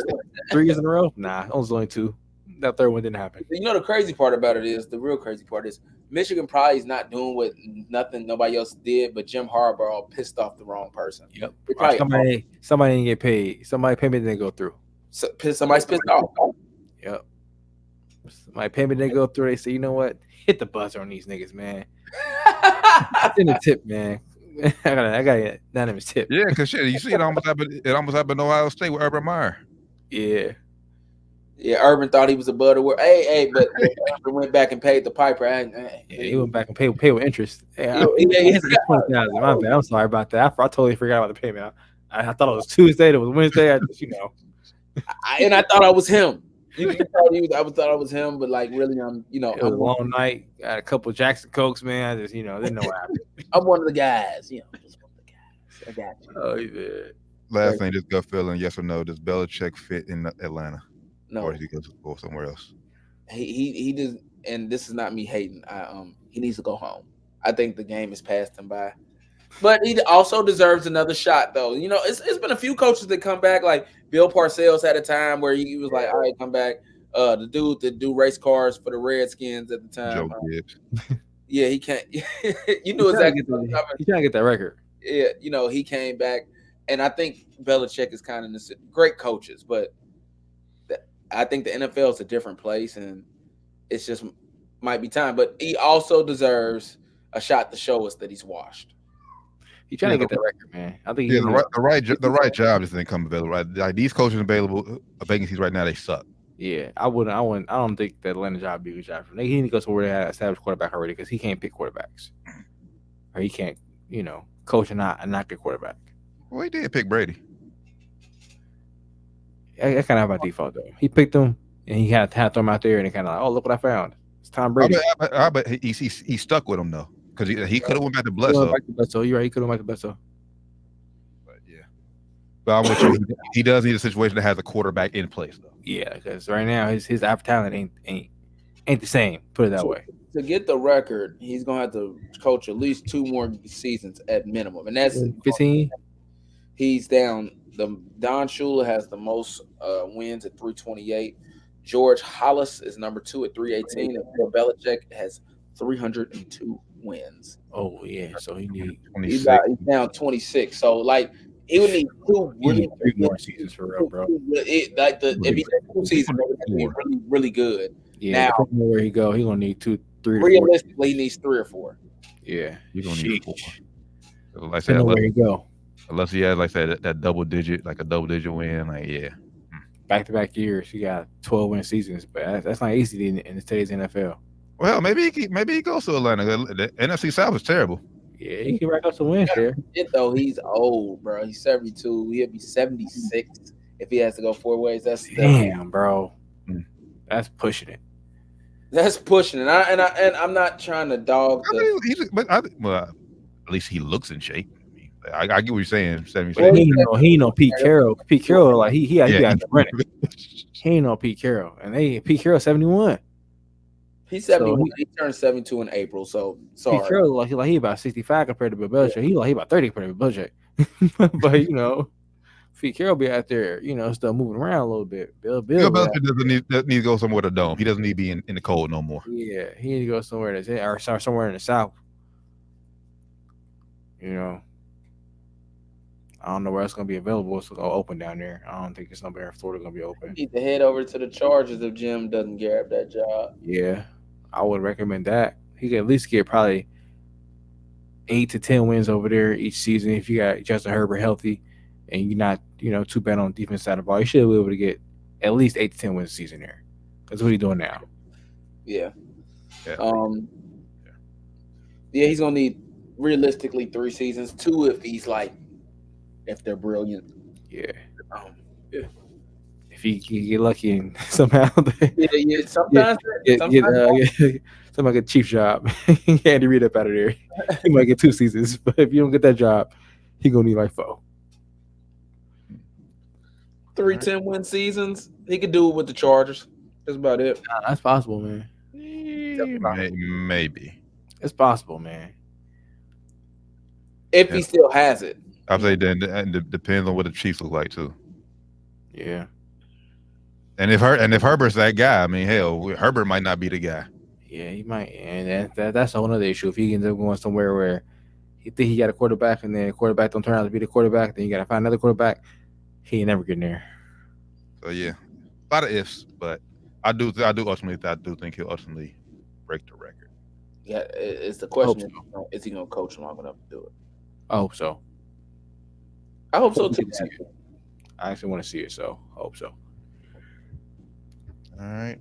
3 years in a row? Nah, it was only 2. That third one didn't happen. The crazy part about it is, the real crazy part is, Michigan probably is not doing what nobody else did, but Jim Harbaugh pissed off the wrong person. Yep. Somebody didn't get paid. Somebody payment didn't go through. Somebody's pissed off. Yep. My payment didn't go through. They say, you know what? Hit the buzzer on these niggas, man. It's in the tip, man. I got an anonymous tip. Yeah, because shit, you see, it almost happened in Ohio State with Urban Meyer. Yeah. Yeah, Urban thought he was above the world. Hey, but Urban went back and paid the piper. He went back and paid with interest. Yeah, $20,000. My bad. I'm sorry about that. I totally forgot about the payment. I thought it was Tuesday. It was Wednesday. And I thought I was him. I thought I was him, but like really, it was a long night. Got a couple of Jackson Cokes, man. I just, didn't know what happened. I'm one of the guys. Just one of the guys. I got you. Oh, yeah. Last thing, just gut feeling, yes or no, does Belichick fit in Atlanta? No, Or is he going to go somewhere else? he does, and this is not me hating. He needs to go home. I think the game has passed him by. But he also deserves another shot, though. You know, it's been a few coaches that come back. Like Bill Parcells had a time where he was like, "All right, come back." The dude that do race cars for the Redskins at the time. Joe Gibbs. Yeah, he can't. You knew exactly. He's trying to get that record. Yeah, you know, he came back, and I think Belichick is kind of great coaches, but I think the NFL is a different place, and it's just might be time. But he also deserves a shot to show us that he's washed. He's trying to get that record, man. I think the right job just didn't come available. Right, like these coaches available vacancies right now, they suck. Yeah, I don't think that Atlanta job would be a good job for him. He need to go somewhere that had an established quarterback already because he can't pick quarterbacks, or he can't, coach and not get quarterback. Well, he did pick Brady. I kind of have by default though. He picked him, and he had to throw him out there, and it kind of like, oh, look what I found. It's Tom Brady. I bet he stuck with him though, because he could have went back to Bledsoe. You're right. He could have went to Bledsoe. But yeah, but I'm with you. He does need a situation that has a quarterback in place though. Yeah, because right now his talent ain't the same. Put it that way. To get the record, he's gonna have to coach at least 2 more seasons at minimum, and that's 15. He's down. Don Shula has the most wins at 328. George Hollis is number 2 at 318, and Bill Belichick has 302 wins. Oh yeah, so he needs 26. He's down 26. So like he would need 2 really 3 more seasons for real, bro. If he 2 seasons, it would be really, really good. Yeah, now where he go, he gonna need 2, 3. Realistically, he needs 3 or 4. Yeah, you're gonna need 4. Like I said, where he go. Unless he has like that double digit, like a double digit win, like yeah. Back-to-back years, he got 12-win seasons, but that's not easy in today's NFL. Well, maybe he goes to Atlanta. The NFC South is terrible. Yeah, he can rack up some wins there. Though he's old, bro. He's 72. He'll be 76 if he has to go 4 ways. Damn, bro. That's pushing it. That's pushing it. And I'm not trying to dog. At least he looks in shape. I get what you're saying. He ain't no Pete Carroll. Pete Carroll, like he got to run it. He ain't no Pete Carroll, and Pete Carroll 71. He's 71. So he turned 72 in April. So sorry. Pete Carroll like he about 65 compared to Bill Belichick. He about 30 compared to Bill Belichick. But Pete Carroll be out there, still moving around a little bit. Bill Belichick doesn't need to go somewhere to dome. He doesn't need to be in the cold no more. Yeah, he need to go somewhere or somewhere in the South. I don't know where it's going to be available. It's going to open down there. I don't think it's nowhere in Florida going to be open. He need to head over to the Chargers if Jim doesn't grab that job. Yeah, I would recommend that. He could at least get probably 8 to 10 wins over there each season if you got Justin Herbert healthy and you're not, too bad on the defense side of the ball. You should be able to get at least 8 to 10 wins a season there. That's what he's doing now. Yeah. Yeah, he's going to need realistically 3 seasons. 2 if they're brilliant. Yeah. If he can get lucky and somehow sometimes somebody get a chief job. Andy Reid up out of there. He might get 2 seasons, but if you don't get that job, he gonna need like 4. 3 10-win seasons. He could do it with the Chargers. That's about it. Nah, that's possible, man. Maybe. It's possible, man. If he still has it. I'd say then it depends on what the Chiefs look like too. Yeah. And if Herbert's that guy, I mean, hell, Herbert might not be the guy. Yeah, he might, and that's a whole other issue. If he ends up going somewhere where he think he got a quarterback, and then the quarterback don't turn out to be the quarterback, then you got to find another quarterback. He ain't never getting there. So yeah, a lot of ifs, but I do think he'll ultimately break the record. Yeah, it's the question: is he going to coach long enough to do it? I hope so. I hope so too. I actually want to see it, so I hope so. All right.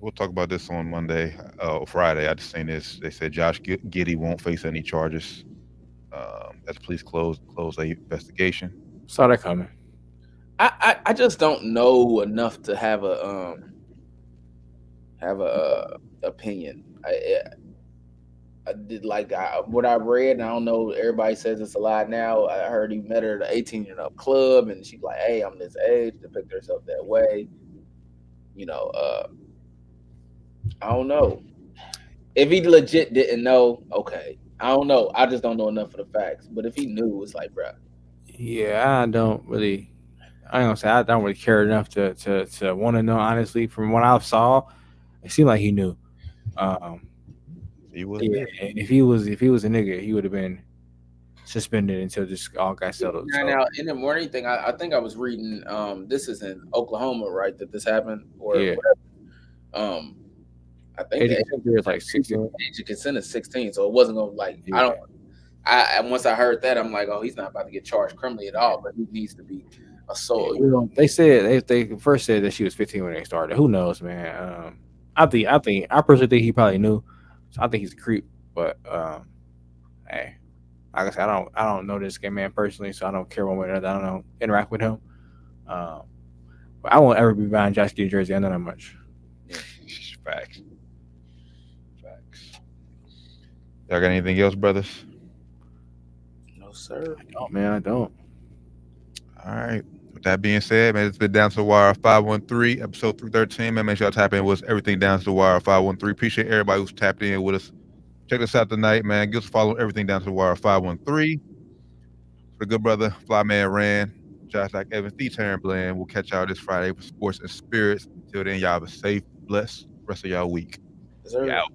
We'll talk about this on Monday, Friday. I just seen this. They said Josh Giddey won't face any charges. As police close a investigation. Saw that coming. I just don't know enough to have a opinion. what I read, and I don't know, everybody says it's a lie now. I heard he met her at the 18-year-old club, and she's like, hey, I'm this age, depict herself that way. I don't know. If he legit didn't know, okay. I don't know. I just don't know enough of the facts. But if he knew, it's like, bro. Yeah, I don't really care enough to want to know, honestly. From what I saw, it seemed like he knew. He was. Yeah, and if he was a nigga, he would have been suspended until this all got settled. Now in the morning thing, I think I was reading. This is in Oklahoma, right? That this happened, or whatever. I think the age like 16. Age of consent is 16, so it wasn't gonna once I heard that, I'm like, oh, he's not about to get charged criminally at all, but he needs to be assault. They said they first said that she was 15 when they started. Who knows, man? I personally think he probably knew. So I think he's a creep. But hey, like I said, I don't know this gay man personally, so I don't care one way or another. I don't interact with him. But I won't ever be buying Josh Giddey jersey. I know that much. Yeah. Facts. Y'all got anything else, brothers? No, sir. I don't. All right. With that being said, man, it's been Down to the Wire 513, episode 313. Man, make sure y'all tap in with us. Everything Down to the Wire 513. Appreciate everybody who's tapped in with us. Check us out tonight, man. Give us a follow. Everything Down to the Wire 513. For the good brother, Flyman Rand, Josh like Evans, the Terran Bland. We'll catch y'all this Friday for Sports and Spirits. Until then, y'all have a safe, blessed rest of y'all week. Yes, sir. Out.